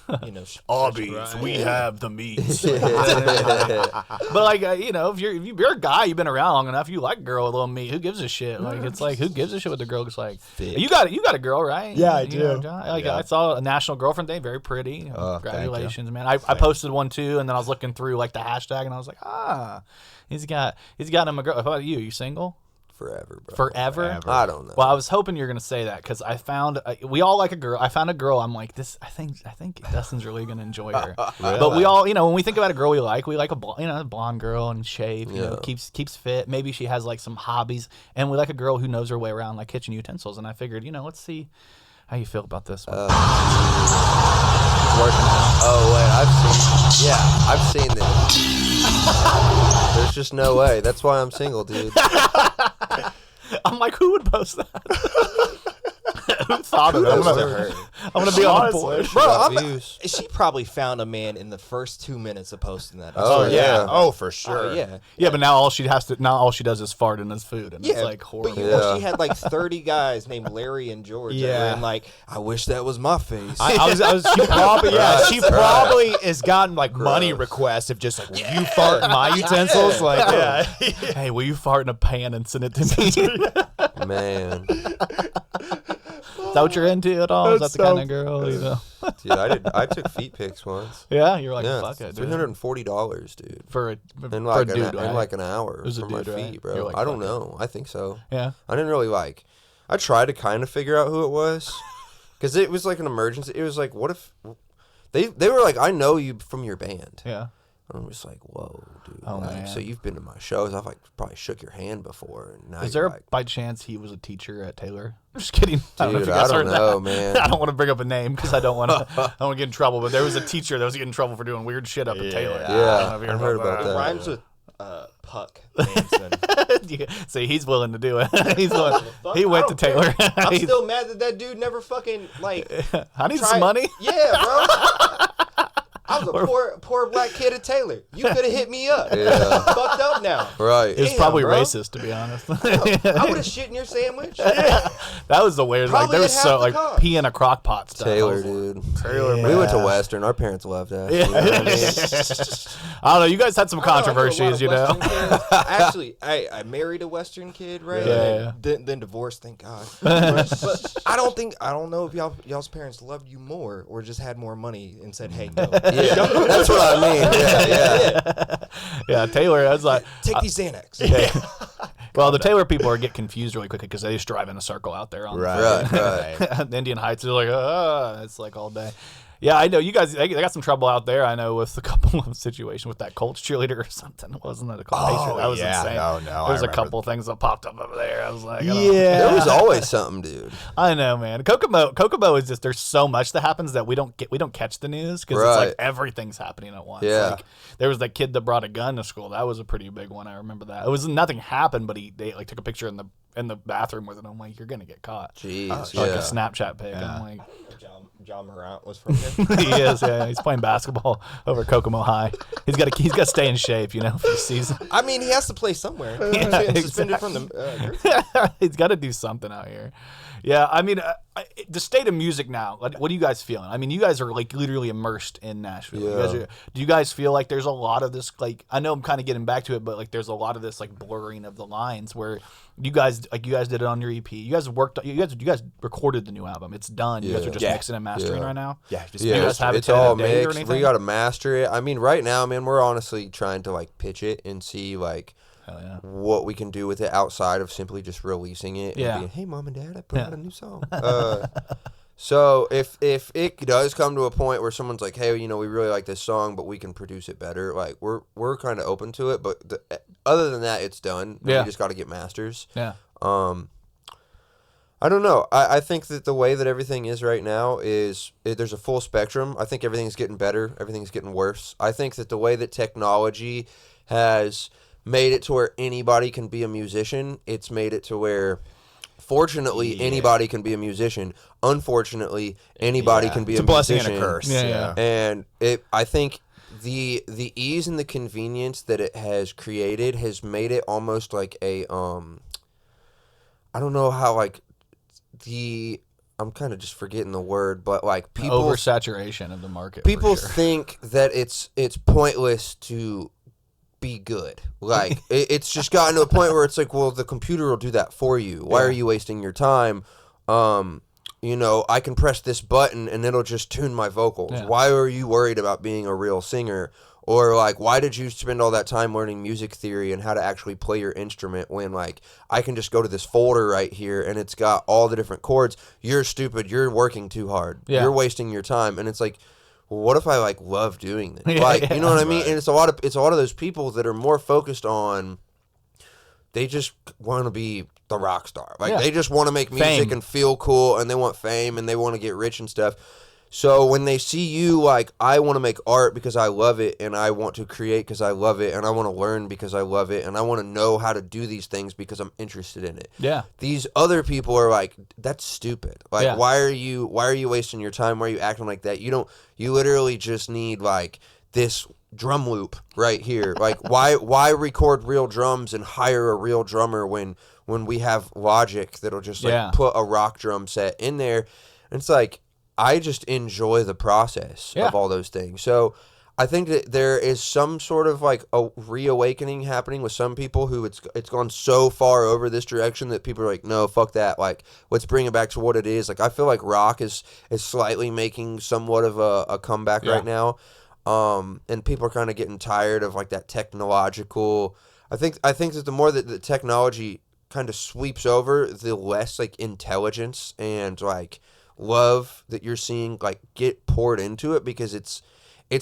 Speaker 1: Arby's, we have the meats. But like if you're a guy, you've been around long enough, you like a girl with a little meat. Who gives a shit? Like it's like who gives a shit what the girl looks like? You got a girl, right?
Speaker 3: Yeah, I do.
Speaker 1: I saw a National Girlfriend Day, very pretty. Congratulations, man. I posted one too, and then I was looking through like the hashtag, and I was like, he's got him a girl. How about you? You single?
Speaker 4: Forever, bro.
Speaker 1: Forever?
Speaker 4: I don't know.
Speaker 1: Well, I was hoping you were gonna say that because I found we all like a girl. I found a girl. I'm like this. I think Dustin's really gonna enjoy her. Really? But we all, when we think about a girl we like a blonde girl and shave. Keeps fit. Maybe she has like some hobbies, and we like a girl who knows her way around like kitchen utensils. And I figured, let's see how you feel about this one. She's working out.
Speaker 4: Oh wait, I've seen this. There's just no way. That's why I'm single, dude.
Speaker 1: I'm like, who would post that? Who thought of that? I'm gonna be on board.
Speaker 5: Bro, she probably found a man in the first 2 minutes of posting that.
Speaker 4: Oh yeah.
Speaker 3: Oh, for sure.
Speaker 1: Yeah, but now all she does is fart in his food, and it's like horrible.
Speaker 5: But you know, she had like 30 guys named Larry and George.
Speaker 1: Yeah.
Speaker 5: And like, I wish that was my face.
Speaker 3: She probably has gotten like money requests of just like, will you fart in my utensils? Like,
Speaker 1: Hey, will you fart in a pan and send it to me?
Speaker 4: Man.
Speaker 1: Is that what you're into at all? Is that the kind of girl, you know?
Speaker 4: Dude, I took feet pics once.
Speaker 1: Yeah, you're like, fuck it, dude.
Speaker 4: $340, dude.
Speaker 1: For a
Speaker 4: dude,
Speaker 1: right?
Speaker 4: in like an hour
Speaker 1: It was
Speaker 4: for
Speaker 1: a
Speaker 4: my
Speaker 1: dude, right?
Speaker 4: feet, bro.
Speaker 1: You're like,
Speaker 4: I don't
Speaker 1: fuck it.
Speaker 4: know. I think so.
Speaker 1: Yeah.
Speaker 4: I didn't really I tried to kind of figure out who it was because it was like an emergency. It was like, what if they were like, I know you from your band.
Speaker 1: Yeah.
Speaker 4: And I'm just like, whoa, dude.
Speaker 1: Oh,
Speaker 4: like,
Speaker 1: man.
Speaker 4: So you've been to my shows. I've like probably shook your hand before. And now
Speaker 1: Is
Speaker 4: you're
Speaker 1: there
Speaker 4: like,
Speaker 1: by chance he was a teacher at Taylor? I'm just kidding. I don't know if
Speaker 4: dude,
Speaker 1: you guys
Speaker 4: I don't
Speaker 1: heard that.
Speaker 4: know, man.
Speaker 1: I don't want to bring up a name because I don't want to get in trouble. But there was a teacher that was getting in trouble for doing weird shit up at Taylor.
Speaker 4: Yeah,
Speaker 1: I don't know if you
Speaker 4: I heard about
Speaker 5: It
Speaker 4: that.
Speaker 5: rhymes with Puck Manson.
Speaker 1: Yeah, see, he's willing to do it. He's willing. He went to Taylor.
Speaker 5: I'm still mad that dude never fucking like.
Speaker 1: I need some money.
Speaker 5: Yeah, bro. I was a poor black kid at Taylor. You could have hit me up.
Speaker 4: Yeah.
Speaker 5: Fucked up now.
Speaker 4: Right.
Speaker 1: It was
Speaker 5: Damn,
Speaker 1: probably
Speaker 5: bro.
Speaker 1: racist, to be honest.
Speaker 5: I would have shit in your sandwich.
Speaker 1: That was the weird. Like
Speaker 5: Probably
Speaker 1: there was
Speaker 5: at
Speaker 1: so
Speaker 5: half the
Speaker 1: like
Speaker 5: cost.
Speaker 1: pee in a crock pot stuff.
Speaker 4: Taylor, dude.
Speaker 1: Taylor,
Speaker 4: We went to Western. Our parents loved that.
Speaker 1: Yeah.
Speaker 4: You know what I mean?
Speaker 1: I don't know. You guys had some controversies, you know.
Speaker 5: Actually, I married a Western kid, right?
Speaker 1: Yeah.
Speaker 5: And then divorced, thank God. But I don't know if y'all's parents loved you more or just had more money and said, "Hey, go."
Speaker 4: Yeah, that's what I mean. Yeah.
Speaker 1: Yeah, Taylor. I was like,
Speaker 5: Take these Xanax.
Speaker 1: well, the Taylor people get confused really quickly because they just drive in a circle out there on
Speaker 4: Right.
Speaker 1: Indian Heights. They're like, it's like all day. Yeah, I know you guys. They got some trouble out there. I know with a couple of situations with that Colts cheerleader or something. Wasn't it a Colts? That was insane.
Speaker 3: No,
Speaker 1: There was a couple things that popped up over there. I was like,
Speaker 4: There was always something, dude.
Speaker 1: I know, man. Kokomo is just there's so much that happens that we don't catch the news because it's
Speaker 4: Right.
Speaker 1: like everything's happening at once.
Speaker 4: Yeah.
Speaker 1: Like there was that kid that brought a gun to school. That was a pretty big one. I remember that. It was nothing happened, but they like took a picture in the bathroom with it. I'm like, you're gonna get caught.
Speaker 4: Jeez.
Speaker 1: Like a Snapchat pic.
Speaker 3: Yeah.
Speaker 1: I'm like,
Speaker 5: John Morant was from there.
Speaker 1: he is. Yeah, he's playing basketball over at Kokomo High. He's got to stay in shape, you know, for the season.
Speaker 5: I mean, he has to play somewhere.
Speaker 1: Yeah,
Speaker 5: He's suspended from the.
Speaker 1: He's got to do something out here. Yeah, I mean, the state of music now. What are you guys feeling? I mean, you guys are like literally immersed in Nashville.
Speaker 4: Yeah.
Speaker 1: Do you guys feel like there's a lot of this? Like, I know I'm kind of getting back to it, but like, there's a lot of this like blurring of the lines where you guys did it on your EP. You guys recorded the new album. It's done. You guys are just
Speaker 3: Yeah.
Speaker 1: mixing and mastering right now.
Speaker 3: Yeah, just
Speaker 1: you guys have it
Speaker 4: it's
Speaker 1: to
Speaker 4: all
Speaker 1: the date or
Speaker 4: mixed.
Speaker 1: anything?
Speaker 4: We got to master it. I mean, right now, man, we're honestly trying to like pitch it and see like
Speaker 1: Hell yeah.
Speaker 4: what we can do with it outside of simply just releasing it.
Speaker 1: Yeah.
Speaker 4: And being, hey, mom and dad, I put out a new song. So if it does come to a point where someone's like, hey, you know, we really like this song, but we can produce it better, like we're kind of open to it. But other than that, it's done.
Speaker 1: Yeah.
Speaker 4: We just got to get masters.
Speaker 1: Yeah.
Speaker 4: I don't know. I think that the way that everything is right now is there's a full spectrum. I think everything's getting better. Everything's getting worse. I think that the way that technology has made it to where anybody can be a musician, it's made it to where, fortunately, anybody can be a musician. Unfortunately, anybody can be
Speaker 3: It's
Speaker 4: a
Speaker 3: a blessing
Speaker 4: musician.
Speaker 3: and a curse.
Speaker 1: Yeah.
Speaker 4: And I think the ease and the convenience that it has created has made it almost like a I don't know how like I'm kind of just forgetting the word, but like people
Speaker 1: Oversaturation of the market.
Speaker 4: people
Speaker 1: for sure.
Speaker 4: think that it's pointless to be good. Like it's just gotten to a point where it's like, well, the computer will do that for you. Why are you wasting your time? You know, I can press this button and it'll just tune my vocals.
Speaker 1: Yeah.
Speaker 4: Why are you worried about being a real singer? Or like, why did you spend all that time learning music theory and how to actually play your instrument when like I can just go to this folder right here and it's got all the different chords? You're stupid. You're working too hard.
Speaker 1: Yeah.
Speaker 4: You're wasting your time. And it's like, well, what if I like love doing this?
Speaker 1: Yeah,
Speaker 4: Like, you know what I mean?
Speaker 3: right.
Speaker 4: And it's a lot of those people that are more focused on, they just want to be the rock star. Like
Speaker 1: Yeah.
Speaker 4: they just want to make music
Speaker 1: Fame.
Speaker 4: and feel cool and they want fame and they want to get rich and stuff. So when they see you, like, I want to make art because I love it, and I want to create because I love it, and I want to learn because I love it, and I want to know how to do these things because I'm interested in it.
Speaker 1: Yeah.
Speaker 4: These other people are like, that's stupid. Like,
Speaker 1: Yeah.
Speaker 4: why are you wasting your time? Why are you acting like that? You literally just need, like, this drum loop right here. Like, why record real drums and hire a real drummer when we have Logic that'll just, like, put a rock drum set in there? And it's like, I just enjoy the process of all those things. So I think that there is some sort of like a reawakening happening with some people who it's gone so far over this direction that people are like, no, fuck that. Like, let's bring it back to what it is. Like, I feel like rock is slightly making somewhat of a comeback right now. And people are kind of getting tired of like that technological. I think that the more that the technology kind of sweeps over, the less like intelligence and like love that you're seeing like get poured into it, because it's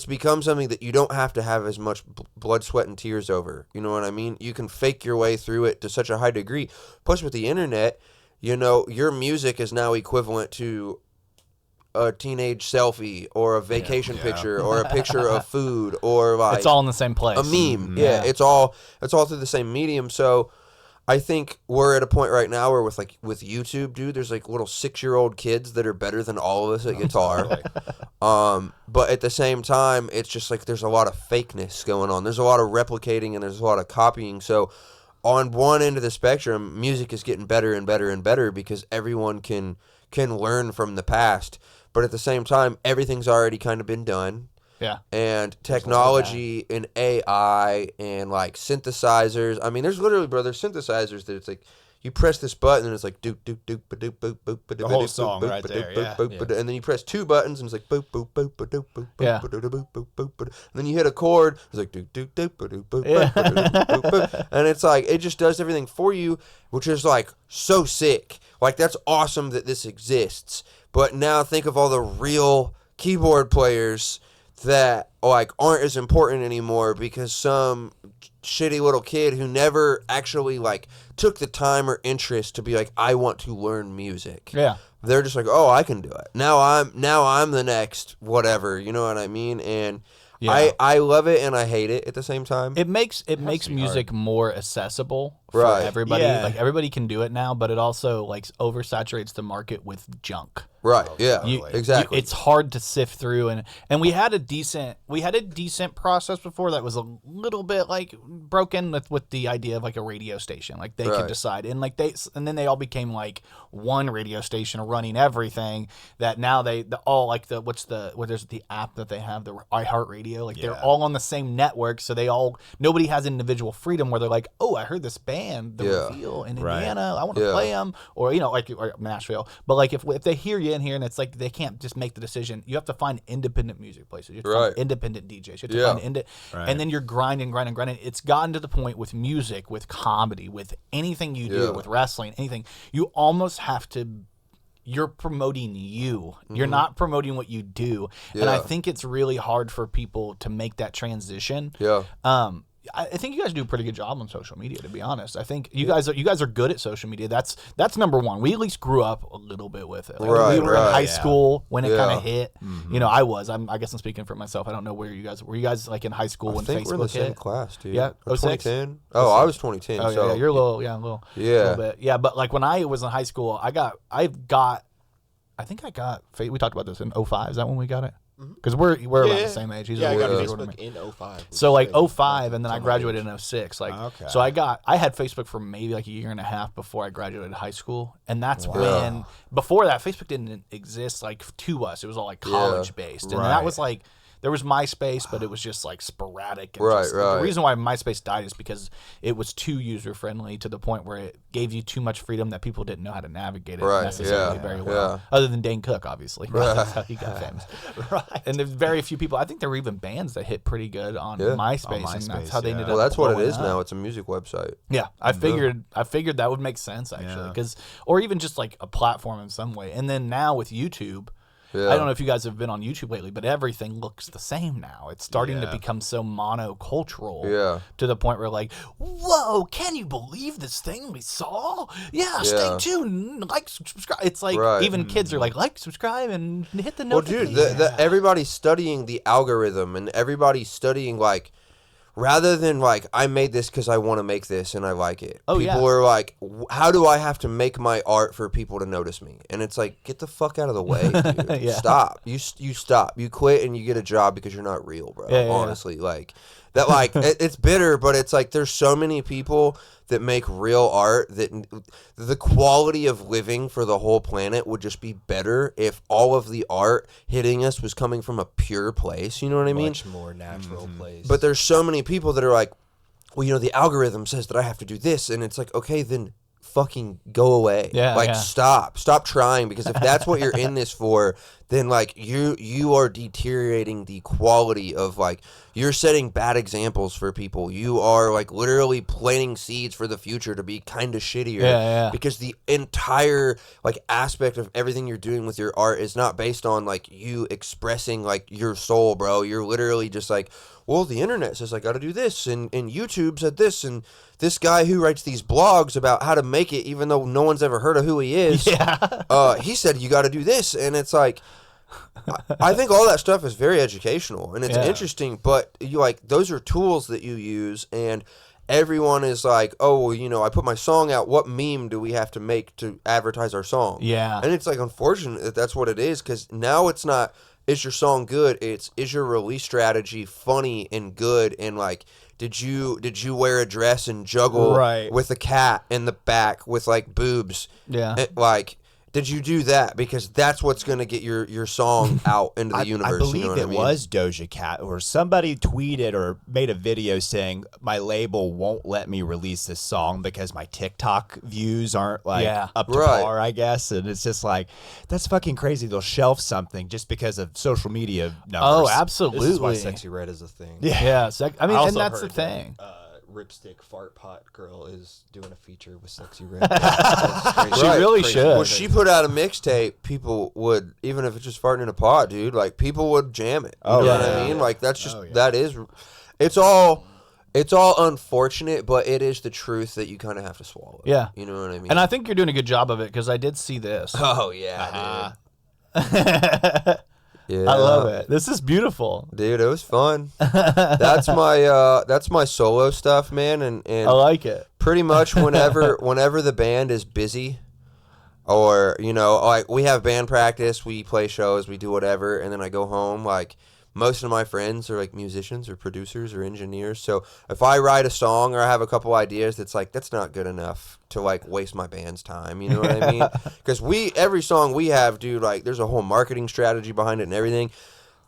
Speaker 4: become something that you don't have to have as much blood, sweat, and tears over. You know what I mean? You can fake your way through it to such a high degree. Plus, with the internet, your music is now equivalent to a teenage selfie or a vacation picture or a picture of food or like
Speaker 1: it's all in the same place.
Speaker 4: A meme. Yeah, it's all through the same medium. So I think we're at a point right now where with YouTube, dude, there's like little 6-year-old kids that are better than all of us at guitar. But at the same time, it's just like there's a lot of fakeness going on. There's a lot of replicating and there's a lot of copying. So on one end of the spectrum, music is getting better and better and better because everyone can learn from the past. But at the same time, everything's already kind of been done.
Speaker 1: Yeah.
Speaker 4: And technology and AI and like synthesizers. I mean, there's literally, brother, synthesizers that it's like you press this button and it's like doop doop doop ba doop boop boop ba doop.
Speaker 3: The whole song right there. Yeah.
Speaker 4: And then you press 2 buttons and it's like boop boop boop ba doop boop
Speaker 1: Yeah.
Speaker 4: boop ba doop boop boop boop. And then you hit a chord, it's like doop doop doop ba doop boop boop ba doop boop boop. And it's like it just does everything for you, which is like so sick. Like that's awesome that this exists. But now think of all the real keyboard players that like aren't as important anymore because some shitty little kid who never actually like took the time or interest to be like, I want to learn music.
Speaker 1: Yeah.
Speaker 4: They're just like, oh, I can do it. Now I'm the next whatever, you know what I mean? And I love it and I hate it at the same time.
Speaker 1: It makes music more accessible for everybody.
Speaker 3: Yeah.
Speaker 1: Like everybody can do it now, but it also like oversaturates the market with junk.
Speaker 4: Right. Yeah. Exactly.
Speaker 1: It's hard to sift through, and we had a decent process before that was a little bit like broken with the idea of like a radio station. Like they could decide, and then they all became like one radio station running everything. That now there's the app that they have, the iHeartRadio. Like they're all on the same network, so nobody has individual freedom where they're like, oh, I heard this band, The Reveal in Indiana, I want to play them, or or Nashville. But like if they hear you in here and it's like they can't just make the decision, you have to find independent music places, you have to find independent DJs, you have to find and then you're grinding. It's gotten to the point with music, with comedy, with anything you do, with wrestling, anything, you almost have to, you're promoting you. You're not promoting what you do. And I think it's really hard for people to make that transition. I think you guys do a pretty good job on social media, to be honest. I think you guys are good at social media. That's number one. We at least grew up a little bit with it. Like we were in high school when it kind of hit. Mm-hmm. I guess I'm speaking for myself. I don't know where you guys were. You guys like in high school when
Speaker 4: Facebook hit? I think we're in the same class, dude. Yeah,
Speaker 1: 2010.
Speaker 4: Oh, I was 2010.
Speaker 1: Oh,
Speaker 4: so.
Speaker 1: yeah, you're a little bit. Yeah, but like when I was in high school, I think I got. We talked about this in 2005. Is that when we got it? Because we're around the same age. He's
Speaker 5: I got Facebook in 2005.
Speaker 1: So like 2005, and then I graduated in 2006. Like, so I had Facebook for maybe like a year and a half before I graduated high school, and that's when before that Facebook didn't exist like to us. It was all like college based, and that was like. There was MySpace, but it was just like sporadic. And the reason why MySpace died is because it was too user friendly to the point where it gave you too much freedom that people didn't know how to navigate it necessarily very well. Other than Dane Cook, obviously. That's how he got famous. And there's very few people. I think there were even bands that hit pretty good on MySpace, and that's how they ended up.
Speaker 4: Well, that's what it is now. It's a music website.
Speaker 1: Yeah, I figured that would make sense actually, or even just like a platform in some way. And then now with YouTube. I don't know if you guys have been on YouTube lately, but everything looks the same now. It's starting to become so monocultural to the point where like, whoa, can you believe this thing we saw? Yeah, stay tuned, like, subscribe. It's like even kids are like, subscribe, and hit the notification.
Speaker 4: Well, dude, everybody's studying the algorithm, and everybody's studying like, rather than like, I made this because I want to make this and I like it. People are like, how do I have to make my art for people to notice me? And it's like, get the fuck out of the way, dude. Stop. You stop. You quit and you get a job because you're not real, bro. Honestly, like that. Like it's bitter, but it's like there's so many people that make real art that the quality of living for the whole planet would just be better if all of the art hitting us was coming from a pure place. You know what I mean?
Speaker 5: Much more natural place.
Speaker 4: But there's so many people that are like, well, you know, the algorithm says that I have to do this, and it's like, okay, then fucking go away. Stop trying, because if that's what you're in this for, then like you are deteriorating the quality of, like, you're setting bad examples for people. You are like literally planting seeds for the future to be kind of shittier. Because the entire like aspect of everything you're doing with your art is not based on like you expressing like your soul, bro. You're literally just like, well, the internet says I got to do this, and YouTube said this, and this guy who writes these blogs about how to make it, even though no one's ever heard of who he is, he said you got to do this, and it's like, I think all that stuff is very educational and it's interesting, but you like, those are tools that you use, and everyone is like, oh, well, you know, I put my song out, what meme do we have to make to advertise our song? And it's like, unfortunate that that's what it is, because now it's not, is your song good? It's, is your release strategy funny and good? And like, did you wear a dress and juggle with a cat in the back with like boobs? Like, did you do that? Because that's what's going to get your song out into the universe.
Speaker 3: I believe
Speaker 4: it
Speaker 3: was Doja Cat, or somebody tweeted or made a video saying my label won't let me release this song because my TikTok views aren't like up to par, I guess. And it's just like, that's fucking crazy. They'll shelf something just because of social media numbers.
Speaker 1: Oh, absolutely.
Speaker 5: This is why Sexy Red is a thing.
Speaker 1: I mean, and that's the thing.
Speaker 5: Ripstick Fart Pot Girl is doing a feature with Sexy Red.
Speaker 1: She really should.
Speaker 4: Well, she put out a mixtape. People would, even if it's just farting in a pot, dude, like people would jam it. You know what I mean? Like that's just that is, it's all unfortunate, but it is the truth that you kind of have to swallow.
Speaker 1: Yeah,
Speaker 4: you know what I mean.
Speaker 1: And I think you're doing a good job of it, because I did see this.
Speaker 4: Oh yeah,
Speaker 1: Yeah. I love it. This is beautiful,
Speaker 4: dude. It was fun. That's my solo stuff, man, and
Speaker 1: I like it.
Speaker 4: Pretty much whenever the band is busy, or you know, like we have band practice, we play shows, we do whatever, and then I go home. Like most of my friends are like musicians or producers or engineers, so if I write a song or I have a couple ideas, that's like, that's not good enough to like waste my band's time. You know what I mean? Because every song we have, dude, like there's a whole marketing strategy behind it and everything.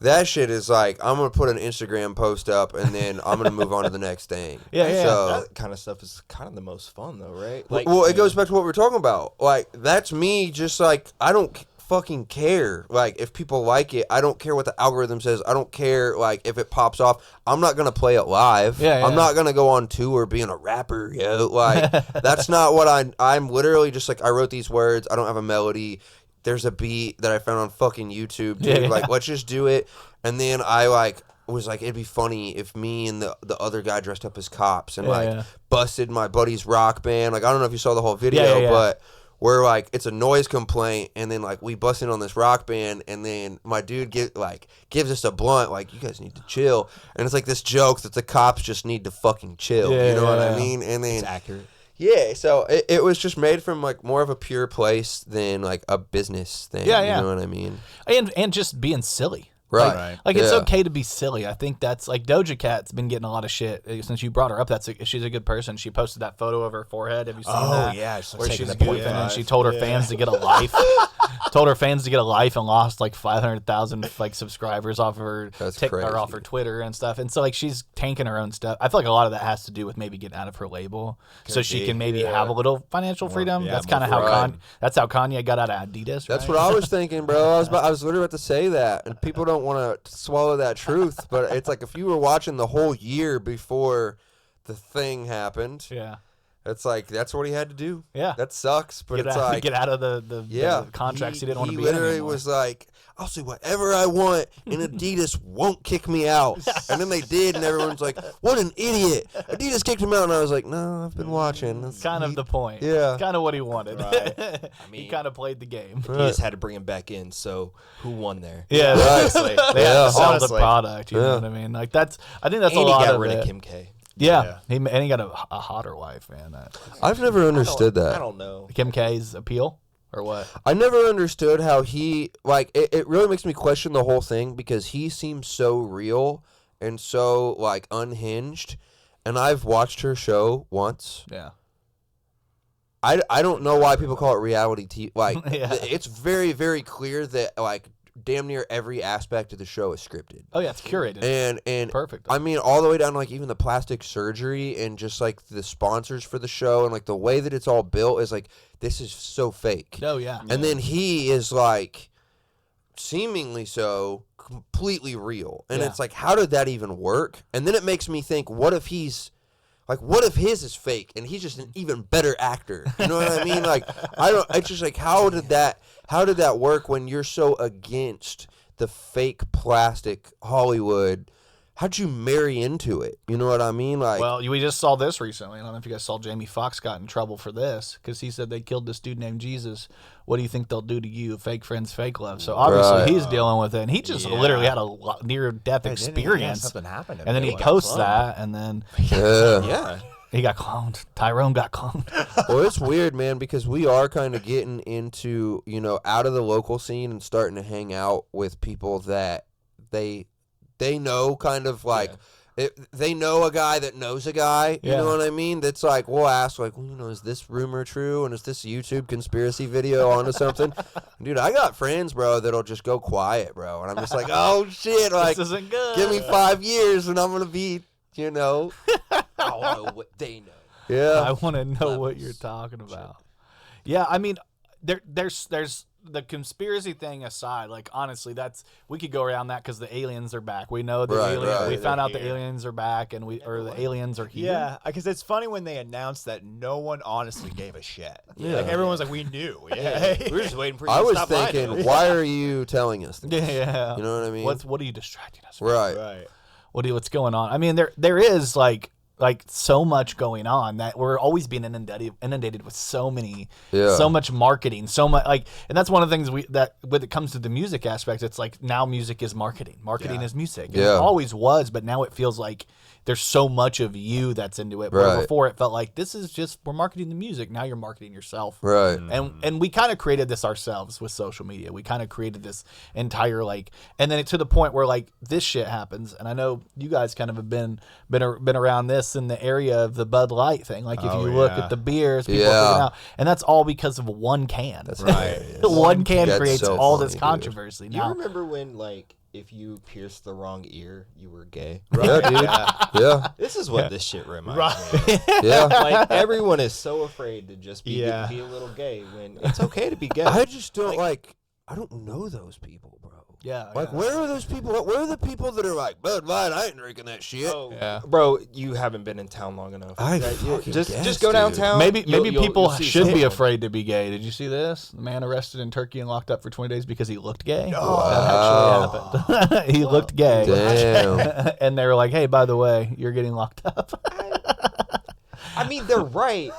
Speaker 4: That shit is like, I'm gonna put an Instagram post up and then I'm gonna move on to the next thing.
Speaker 5: So that kind of stuff is kind of the most fun though, right? Like,
Speaker 4: well, it goes back to what we're talking about. Like that's me, just like, I don't fucking care like if people like it. I don't care what the algorithm says. I don't care like if it pops off. I'm not gonna play it live. I'm not gonna go on tour being a rapper, like that's not what I'm literally just like, I wrote these words, I don't have a melody, there's a beat that I found on fucking YouTube, dude. Like let's just do it. And then I like was like, it'd be funny if me and the other guy dressed up as cops and busted my buddy's rock band. Like I don't know if you saw the whole video, but where like it's a noise complaint, and then like we bust in on this rock band, and then my dude gives us a blunt, like, you guys need to chill, and it's like this joke that the cops just need to fucking chill. You know what I mean? And then
Speaker 5: it's accurate.
Speaker 4: Yeah, so it was just made from like more of a pure place than like a business thing. You know what I mean?
Speaker 1: And just being silly.
Speaker 4: Right.
Speaker 1: Like it's okay to be silly. I think that's like, Doja Cat's been getting a lot of shit since you brought her up. She's a good person. She posted that photo of her forehead. Have you seen that?
Speaker 3: Oh yeah,
Speaker 1: where she's goofing and she told her fans to get a life. Told her fans to get a life, and lost like 500,000 like subscribers off of her TikTok or off her Twitter and stuff. And so like she's tanking her own stuff. I feel like a lot of that has to do with maybe getting out of her label, so she can maybe have a little financial freedom. That's kind of how Kanye got out of Adidas.
Speaker 4: That's what I was thinking, bro. I was literally about to say that, and people don't want to swallow that truth, but it's like if you were watching the whole year before the thing happened, It's like that's what he had to do.
Speaker 1: Yeah,
Speaker 4: that sucks. But
Speaker 1: get
Speaker 4: it's
Speaker 1: out,
Speaker 4: like
Speaker 1: get out of the contracts he didn't want to be in anymore.
Speaker 4: He literally was like, I'll say whatever I want, and Adidas won't kick me out. And then they did, and everyone's like, what an idiot. Adidas kicked him out, and I was like, no, I've been watching.
Speaker 1: That's kind of the point.
Speaker 4: Yeah.
Speaker 1: Kind of what he wanted.
Speaker 5: Right. I mean,
Speaker 1: he kind of played the game.
Speaker 5: He just had to bring him back in, so who won there?
Speaker 1: Yeah, honestly. They had to sell the
Speaker 3: Honestly.
Speaker 1: product, you know what I mean? Like, that's, I think that's
Speaker 5: And
Speaker 1: a lot
Speaker 5: he got
Speaker 1: of
Speaker 5: rid
Speaker 1: it.
Speaker 5: of Kim K.
Speaker 1: Yeah. And he got a hotter wife, man.
Speaker 4: I've never understood that.
Speaker 5: I don't know.
Speaker 1: Kim K's appeal? Or what?
Speaker 4: I never understood how he, like, it really makes me question the whole thing because he seems so real and so, like, unhinged. And I've watched her show once.
Speaker 1: Yeah.
Speaker 4: I don't know why people call it reality TV. Like,
Speaker 1: Yeah.
Speaker 4: it's very, very clear that, like, damn near every aspect of the show is scripted.
Speaker 1: Oh, yeah, it's curated.
Speaker 4: And
Speaker 1: Perfect.
Speaker 4: I mean, all the way down to, like, even the plastic surgery and just, like, the sponsors for the show and, like, the way that it's all built is, like, this is so fake.
Speaker 1: Oh, yeah.
Speaker 4: And then he is, like, seemingly so completely real. And
Speaker 1: Yeah.
Speaker 4: it's like, how did that even work? And then it makes me think, what if his is fake and he's just an even better actor? You know what I mean? Like, it's just like, how did that work when you're so against the fake plastic Hollywood? How'd you marry into it? You know what I mean? Like,
Speaker 1: Well, we just saw this recently. I don't know if you guys saw Jamie Foxx got in trouble for this because he said they killed this dude named Jesus. What do you think they'll do to you? Fake friends, fake love. So obviously
Speaker 4: Right.
Speaker 1: he's dealing with it. And he just literally had a near-death experience.
Speaker 3: Something happened to
Speaker 1: And then
Speaker 3: him.
Speaker 1: he posts that, and then
Speaker 5: Yeah.
Speaker 1: he got cloned. Tyrone got cloned.
Speaker 4: well, it's weird, man, because we are kind of getting into, you know, out of the local scene and starting to hang out with people that they know, kind of like, they know a guy that knows a guy, you know what I mean? That's like, we'll ask, like, well, you know, is this rumor true? And is this YouTube conspiracy video onto something? Dude, I got friends, bro, that'll just go quiet, bro. And I'm just like, oh, shit, like,
Speaker 1: This isn't good.
Speaker 4: give me 5 years and I'm going to be, you know.
Speaker 5: I want to what they know.
Speaker 4: Yeah.
Speaker 1: I want to know what you're talking about. Yeah, I mean, there's the conspiracy thing aside. Like, honestly, we could go around that because the aliens are back. We know the aliens.
Speaker 4: right.
Speaker 1: We found out the
Speaker 3: here.
Speaker 1: aliens are back, and the aliens are here.
Speaker 3: Yeah, because it's funny when they announced that no one honestly gave a shit.
Speaker 4: Yeah.
Speaker 3: Like everyone's like, we knew. Yeah.
Speaker 5: We were just waiting for you
Speaker 4: I
Speaker 5: to
Speaker 4: was
Speaker 5: stop lying to
Speaker 4: thinking,
Speaker 5: us.
Speaker 4: why are you telling us this?
Speaker 1: Yeah.
Speaker 4: You know what I mean?
Speaker 1: What are you distracting us with?
Speaker 4: Right.
Speaker 3: Right.
Speaker 1: What's going on? I mean, there is like so much going on that we're always being inundated with so much marketing, so much and that's one of the things that when it comes to the music aspect, it's like now music is marketing. Marketing is music. And it always was, but now it feels like there's so much of you that's into it. Where before it felt like this is just we're marketing the music. Now you're marketing yourself.
Speaker 4: Right.
Speaker 1: And we kind of created this ourselves with social media. We kind of created this entire and then to the point where like this shit happens. And I know you guys kind of have been around this in the area of the Bud Light thing. Like if you look at the beers, people are freaking out, and that's all because of one can. That's
Speaker 3: right.
Speaker 1: One can
Speaker 4: That's
Speaker 1: creates
Speaker 4: so
Speaker 1: all
Speaker 4: funny,
Speaker 1: this
Speaker 4: dude.
Speaker 1: controversy.
Speaker 5: You
Speaker 1: Now,
Speaker 5: remember when, like, if you pierced the wrong ear, you were gay?
Speaker 4: Yeah, dude. Yeah.
Speaker 5: This is what this shit reminds me of.
Speaker 4: Yeah.
Speaker 5: Like, everyone is so afraid to just be
Speaker 3: Yeah.
Speaker 5: a little gay when it's okay to be gay.
Speaker 4: I just don't I don't know those people, bro.
Speaker 1: yeah,
Speaker 4: Like, where are those people? Where are the people that are like, Bud Light, I ain't drinking that shit?
Speaker 5: Oh,
Speaker 1: Yeah.
Speaker 5: Bro, you haven't been in town long enough.
Speaker 4: I
Speaker 5: Right?
Speaker 4: fucking
Speaker 5: just
Speaker 4: guess,
Speaker 5: go
Speaker 4: dude.
Speaker 5: down.
Speaker 1: Maybe
Speaker 5: You'll
Speaker 1: people
Speaker 5: see
Speaker 1: should be
Speaker 5: someone.
Speaker 1: afraid to be gay. Did you see this? The man arrested in Turkey and locked up for 20 days because he looked gay.
Speaker 4: Wow.
Speaker 1: That actually happened. He looked gay.
Speaker 4: Damn.
Speaker 1: And they were like, hey, by the way, you're getting locked up.
Speaker 5: I mean, they're right.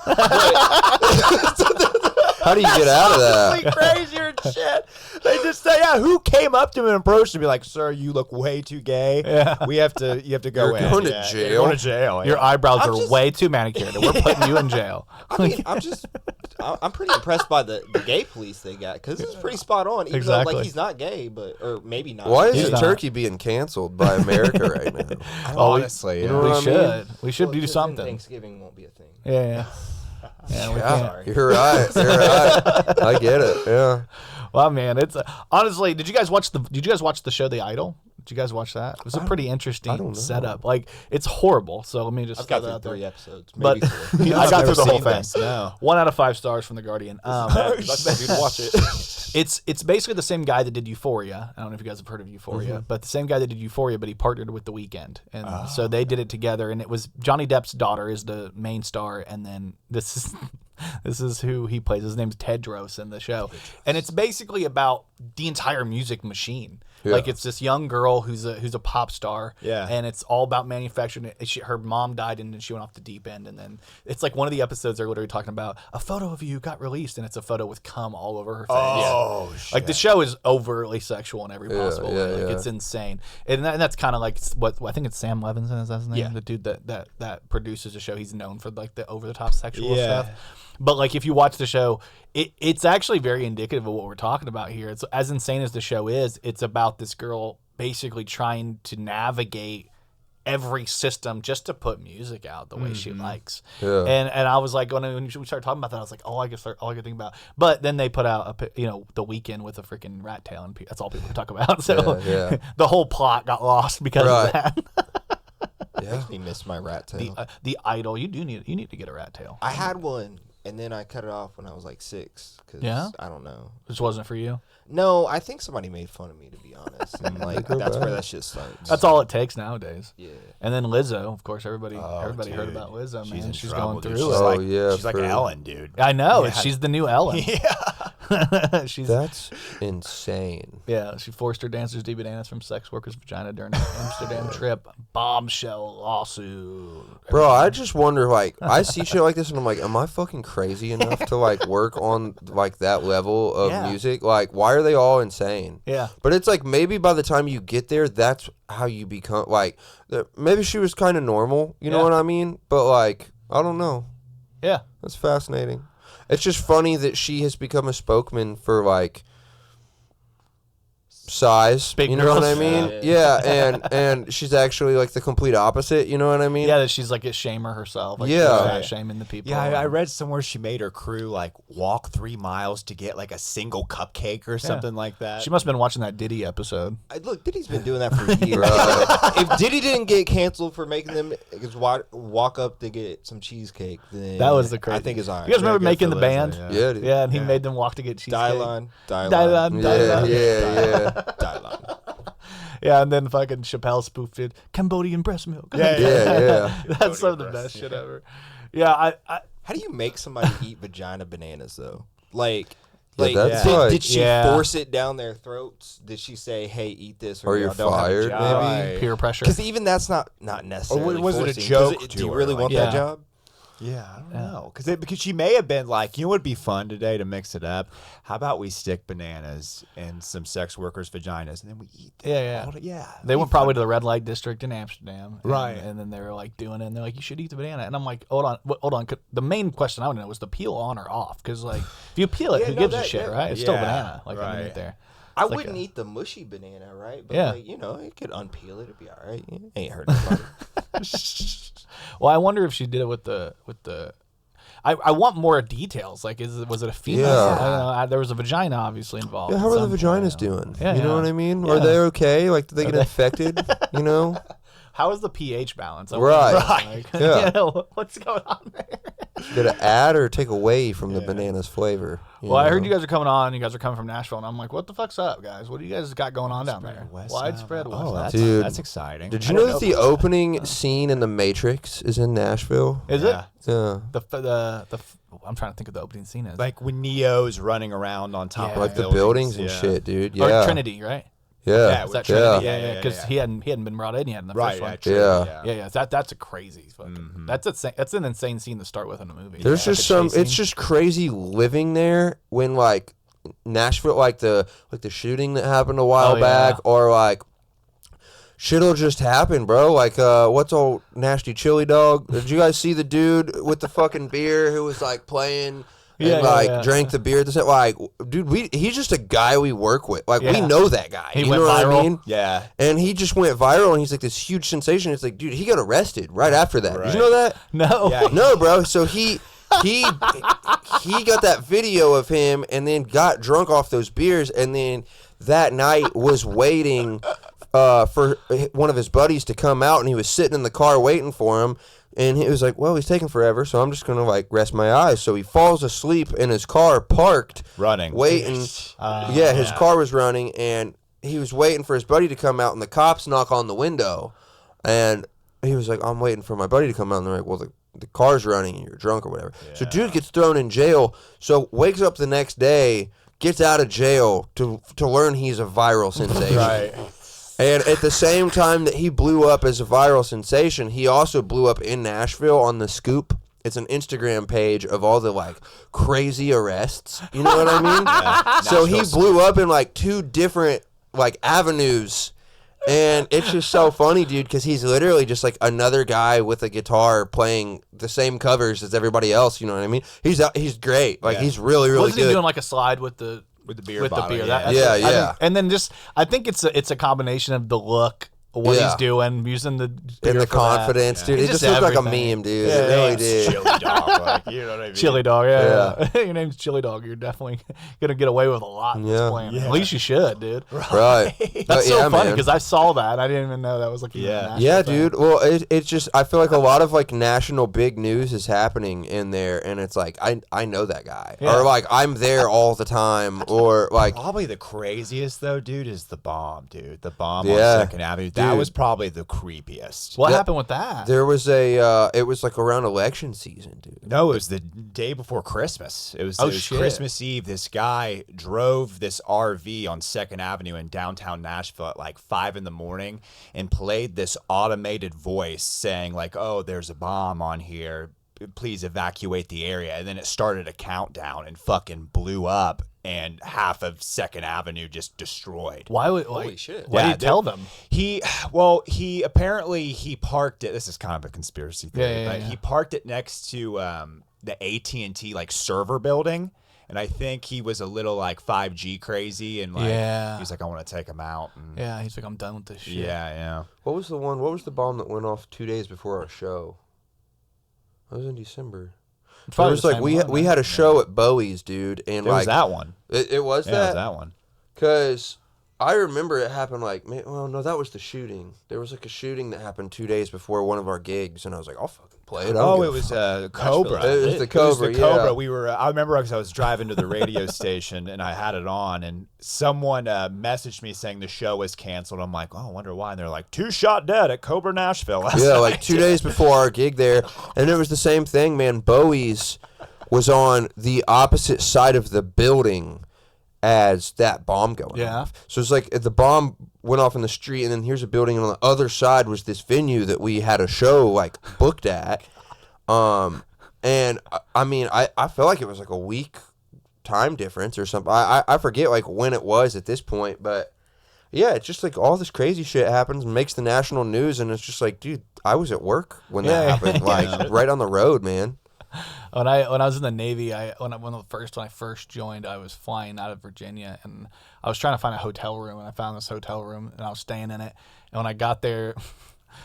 Speaker 4: How do you get out of that?
Speaker 3: Like crazier and shit. They just say, who came up to him and approached him and be like, sir, you look way too gay.
Speaker 1: Yeah.
Speaker 3: You have to go
Speaker 4: You're
Speaker 3: in.
Speaker 4: going to
Speaker 3: Yeah.
Speaker 4: jail.
Speaker 3: You're going to jail.
Speaker 1: Your
Speaker 3: yeah.
Speaker 1: eyebrows
Speaker 5: I'm
Speaker 1: are
Speaker 5: just-
Speaker 1: way too manicured. And we're putting you in jail.
Speaker 5: I mean, I'm pretty impressed by the gay police they got because it's pretty spot on. Even though,
Speaker 1: Exactly.
Speaker 5: like, he's not gay, or maybe not.
Speaker 4: Why
Speaker 1: He's
Speaker 4: is
Speaker 1: not.
Speaker 4: Turkey being canceled by America right now?
Speaker 3: Honestly,
Speaker 4: you
Speaker 3: yeah.
Speaker 4: know
Speaker 1: We
Speaker 4: what I
Speaker 1: should.
Speaker 4: mean?
Speaker 1: We should do
Speaker 5: Just
Speaker 1: something.
Speaker 5: Thanksgiving won't be a thing.
Speaker 1: Yeah. Yeah, we
Speaker 4: Yeah,
Speaker 1: can't.
Speaker 4: you're right. You're right. I get it. Yeah.
Speaker 1: Well, man, it's honestly. Did you guys watch the show The Idol? Did you guys watch that? It was a pretty interesting setup. Like, it's horrible. So let me just
Speaker 5: I've got
Speaker 1: throw that
Speaker 5: through
Speaker 1: out
Speaker 5: 3
Speaker 1: there.
Speaker 5: episodes,
Speaker 1: But
Speaker 5: maybe 4.
Speaker 1: I got through the whole thing.
Speaker 3: No.
Speaker 1: 1 out of 5 stars from The Guardian.
Speaker 5: That's dude, watch it.
Speaker 1: It's basically the same guy that did Euphoria. I don't know if you guys have heard of Euphoria, but the same guy that did Euphoria, but he partnered with The Weeknd, and so they did it together. And it was Johnny Depp's daughter is the main star, and then this is who he plays. His name's Tedros in the show, and it's basically about the entire music machine.
Speaker 4: Yeah.
Speaker 1: Like, it's this young girl who's a pop star, and it's all about manufacturing. Her mom died, and then she went off the deep end. And then it's like one of the episodes they're literally talking about a photo of you got released, and it's a photo with cum all over her face.
Speaker 3: Oh, shit.
Speaker 1: Like, the show is overtly sexual in every possible way. Like, it's insane, and that's kind of like what I think it's Sam Levinson, is that his name?
Speaker 5: Yeah.
Speaker 1: The dude that produces the show. He's known for like the over the top sexual stuff. But like, if you watch the show, it's actually very indicative of what we're talking about here. It's as insane as the show is. It's about this girl basically trying to navigate every system just to put music out the way she likes. Yeah. And I was like, when we started talking about that, I was like, all I could think about. But then they put out The Weeknd with a freaking rat tail, and that's all people talk about. So the whole plot got lost because of that.
Speaker 5: Makes me miss my rat tail.
Speaker 1: The Idol, you need to get a rat tail.
Speaker 5: I had one, and then I cut it off when I was like 6. Cause I don't know.
Speaker 1: This wasn't for you?
Speaker 5: No, I think somebody made fun of me, to be honest. And like, that's where that shit starts.
Speaker 1: That's all it takes nowadays.
Speaker 5: Yeah.
Speaker 1: And then Lizzo, of course, everybody heard about Lizzo, man. She's going through
Speaker 3: She's
Speaker 1: it.
Speaker 3: She's like Ellen, dude.
Speaker 1: I know. She's the new Ellen.
Speaker 4: That's insane.
Speaker 1: Yeah, she forced her dancers to eat bananas from sex workers' vagina during an Amsterdam trip. Bombshell lawsuit.
Speaker 4: Bro, I just wonder, like, I see shit like this and I'm like, am I fucking crazy enough to like work on like that level of music? Like, why are they all insane?
Speaker 1: Yeah.
Speaker 4: But it's like, maybe by the time you get there, that's how you become, like, maybe she was kind of normal, you know what I mean? But like, I don't know.
Speaker 1: Yeah.
Speaker 4: That's fascinating. It's just funny that she has become a spokesman for like size,
Speaker 1: big
Speaker 4: you know
Speaker 1: girls.
Speaker 4: what I mean? Yeah, and she's actually like the complete opposite, you know what I mean?
Speaker 1: Yeah, that she's like a shamer herself. Like, shaming the people.
Speaker 3: Yeah, I read somewhere she made her crew like walk 3 miles to get like a single cupcake or something like that.
Speaker 1: She must have been watching that Diddy episode.
Speaker 5: Look, Diddy's been doing that for years. If Diddy didn't get canceled for making them walk up to get some cheesecake, then
Speaker 1: that was the crazy.
Speaker 5: I think it's all right.
Speaker 1: You guys remember Making the Band?
Speaker 4: Yeah, dude.
Speaker 1: Yeah, and he made them walk to get cheesecake.
Speaker 5: Dylon.
Speaker 4: Yeah.
Speaker 5: Dylon.
Speaker 1: Yeah, and then fucking Chappelle spoofed it. Cambodian breast milk.
Speaker 4: Yeah.
Speaker 1: That's some of the best shit ever. Yeah,
Speaker 5: How do you make somebody eat vagina bananas though? Like,
Speaker 4: did
Speaker 5: she force it down their throats? Did she say, "Hey, eat this,"
Speaker 4: or you're fired? Maybe
Speaker 1: peer pressure.
Speaker 5: Because even that's not necessarily.
Speaker 3: Or was it a
Speaker 5: forcing.
Speaker 3: joke?
Speaker 5: Do you really want that job?
Speaker 3: Yeah, I don't know. Because she may have been like, you know what would be fun today to mix it up? How about we stick bananas in some sex workers' vaginas and then we eat them?
Speaker 1: They went probably to the red light district in Amsterdam.
Speaker 3: Right.
Speaker 1: And then they were like doing it, and they're like, you should eat the banana. And I'm like, hold on. The main question I want to know was the peel on or off? Because like, if you peel it, who gives a shit, right? It's still banana. Like, underneath there.
Speaker 5: I wouldn't eat the mushy banana, right? But like, you know, it could unpeel it. It'd be all right. Ain't hurt nobody.
Speaker 1: Well, I wonder if she did it with the. I want more details. Like, was it a female?
Speaker 4: Yeah.
Speaker 1: I don't know. There was a vagina obviously involved.
Speaker 4: Yeah, how are the vaginas doing?
Speaker 1: Yeah,
Speaker 4: you know what I mean? Are they okay? Like, did they get infected? You know?
Speaker 1: How is the pH balance?
Speaker 4: Right.
Speaker 1: Yeah. What's going on there?
Speaker 4: Did it add or take away from the banana's flavor?
Speaker 1: Well, I heard you guys are coming on. You guys are coming from Nashville, and I'm like, what the fuck's up, guys? What do you guys got going on down there? Widespread West.
Speaker 4: Dude,
Speaker 3: that's exciting.
Speaker 4: Did you know that the opening scene in The Matrix is in Nashville?
Speaker 1: Is it?
Speaker 4: Yeah.
Speaker 1: I'm trying to think of the opening scene.
Speaker 3: Like when Neo's running around on top of
Speaker 4: like the buildings and shit, dude. Yeah.
Speaker 1: Or Trinity, right?
Speaker 4: Yeah.
Speaker 1: Is that Trinity? Yeah. Because he hadn't been brought in yet in the first one.
Speaker 4: Yeah.
Speaker 1: That's a crazy fucking. That's an insane scene to start with in a movie.
Speaker 4: There's just it's just crazy living there when like Nashville, like the shooting that happened a while back, or like shit'll just happen, bro. Like what's old nasty chili dog? Did you guys see the dude with the fucking beer who was like playing? And drank the beer. Like, dude, he's just a guy we work with. Like, we know that guy.
Speaker 1: He
Speaker 4: you
Speaker 1: went
Speaker 4: know
Speaker 1: viral.
Speaker 4: what I mean?
Speaker 3: Yeah.
Speaker 4: And he just went viral, and he's like this huge sensation. It's like, dude, he got arrested right after that. Did you know that?
Speaker 1: No.
Speaker 3: Yeah,
Speaker 4: no, bro. So he got that video of him, and then got drunk off those beers, and then that night was waiting for one of his buddies to come out, and he was sitting in the car waiting for him. And he was like, well, he's taking forever, so I'm just going to, like, rest my eyes. So he falls asleep in his car, parked.
Speaker 3: Running.
Speaker 4: Waiting. His car was running, and he was waiting for his buddy to come out, and the cops knock on the window. And he was like, I'm waiting for my buddy to come out. And they're like, well, the car's running, and you're drunk or whatever. Yeah. So dude gets thrown in jail. So wakes up the next day, gets out of jail to learn he's a viral sensation.
Speaker 3: Right.
Speaker 4: And at the same time that he blew up as a viral sensation, he also blew up in Nashville on The Scoop. It's an Instagram page of all the, like, crazy arrests. You know what I mean? Yeah, so he blew up in, like, 2 different, like, avenues. And it's just so funny, dude, because he's literally just, like, another guy with a guitar playing the same covers as everybody else. You know what I mean? He's great. Like, he's really, really
Speaker 1: Wasn't
Speaker 4: good.
Speaker 1: he doing, like, a slide with the beer bottle?
Speaker 4: Yeah.
Speaker 1: And then I think it's a combination of the look, what he's doing, using the beer
Speaker 4: and the confidence, dude. It just looked like a meme, dude. It really did.
Speaker 3: Chili dog, like, you know what I mean?
Speaker 1: Chili dog, yeah. Your name's Chili Dog. You're definitely gonna get away with a lot in this plan. At least you should, dude.
Speaker 4: Right.
Speaker 1: That's so funny because I saw that. I didn't even know that was like a national thing.
Speaker 4: Dude. Well, it's just I feel like a lot of like national big news is happening in there, and it's like I know that guy, or like I'm there all the time, or like
Speaker 3: probably the craziest though, dude, is the bomb, dude. The bomb on 2nd Avenue. That was probably the creepiest.
Speaker 1: What happened with that?
Speaker 4: There was it was like around election season, dude.
Speaker 3: No, it was the day before Christmas. It was Christmas Eve. This guy drove this RV on 2nd Avenue in downtown Nashville at like 5 in the morning and played this automated voice saying like, oh, there's a bomb on here. Please evacuate the area. And then it started a countdown and fucking blew up. And half of 2nd Avenue just destroyed.
Speaker 1: Why would
Speaker 5: holy shit?
Speaker 1: Why did you tell them?
Speaker 3: He apparently parked it. This is kind of a conspiracy theory, but he parked it next to the AT&T like server building, and I think he was a little like 5G crazy, and like he's like, I want to take him out. And,
Speaker 1: he's like, I'm done with this shit.
Speaker 3: Yeah.
Speaker 4: What was the bomb that went off 2 days before our show? That was in December. It was like we had a show at Bowie's, dude, and
Speaker 3: it
Speaker 4: like
Speaker 3: was that one.
Speaker 4: It was that.
Speaker 3: Yeah, it was that one.
Speaker 4: Because I remember it happened like, well, no, that was the shooting. There was like a shooting that happened 2 days before one of our gigs, and I was like, I'll fucking play it.
Speaker 3: Oh, it was Cobra.
Speaker 4: It was the Cobra.
Speaker 3: Cobra. We were. I remember because I was driving to the radio station and I had it on, and someone messaged me saying the show was canceled. I'm like, oh, I wonder why. And they're like, 2 shot dead at Cobra Nashville.
Speaker 4: Like 2 days before our gig there, and it was the same thing, man. Bowie's was on the opposite side of the building as that bomb going off. So it's like the bomb went off in the street, and then here's a building, and on the other side was this venue that we had a show like booked at. And I mean, I felt like it was like a week time difference or something. I forget like when it was at this point, but yeah, it's just like all this crazy shit happens and makes the national news, and it's just like, dude, I was at work when that happened, like right on the road, man.
Speaker 1: When I was in the Navy, when I first joined, I was flying out of Virginia, and I was trying to find a hotel room, and I found this hotel room, and I was staying in it. And when I got there,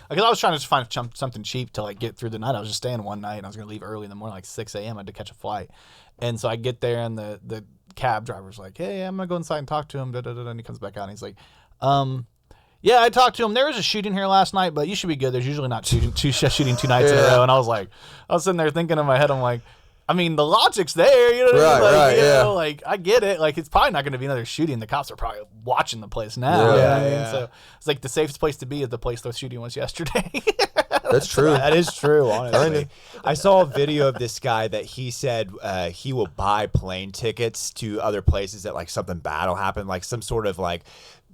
Speaker 1: because I was trying to just find something cheap to like get through the night. I was just staying one night, and I was gonna leave early in the morning, like 6 a.m. I had to catch a flight, and so I get there, and the cab driver's like, "Hey, I'm gonna go inside and talk to him." And he comes back out, and he's like, yeah, I talked to him. There was a shooting here last night, but you should be good. There's usually not shooting 2 nights in a row. And I was sitting there thinking in my head, I'm like, I mean, the logic's there, you know what I mean? Like, you know, like, I get it. Like, it's probably not going to be another shooting. The cops are probably watching the place now. So it's like the safest place to be is the place the shooting was yesterday.
Speaker 4: That's true.
Speaker 3: That is true, honestly. I saw a video of this guy that he said he will buy plane tickets to other places that like something bad will happen, like some sort of like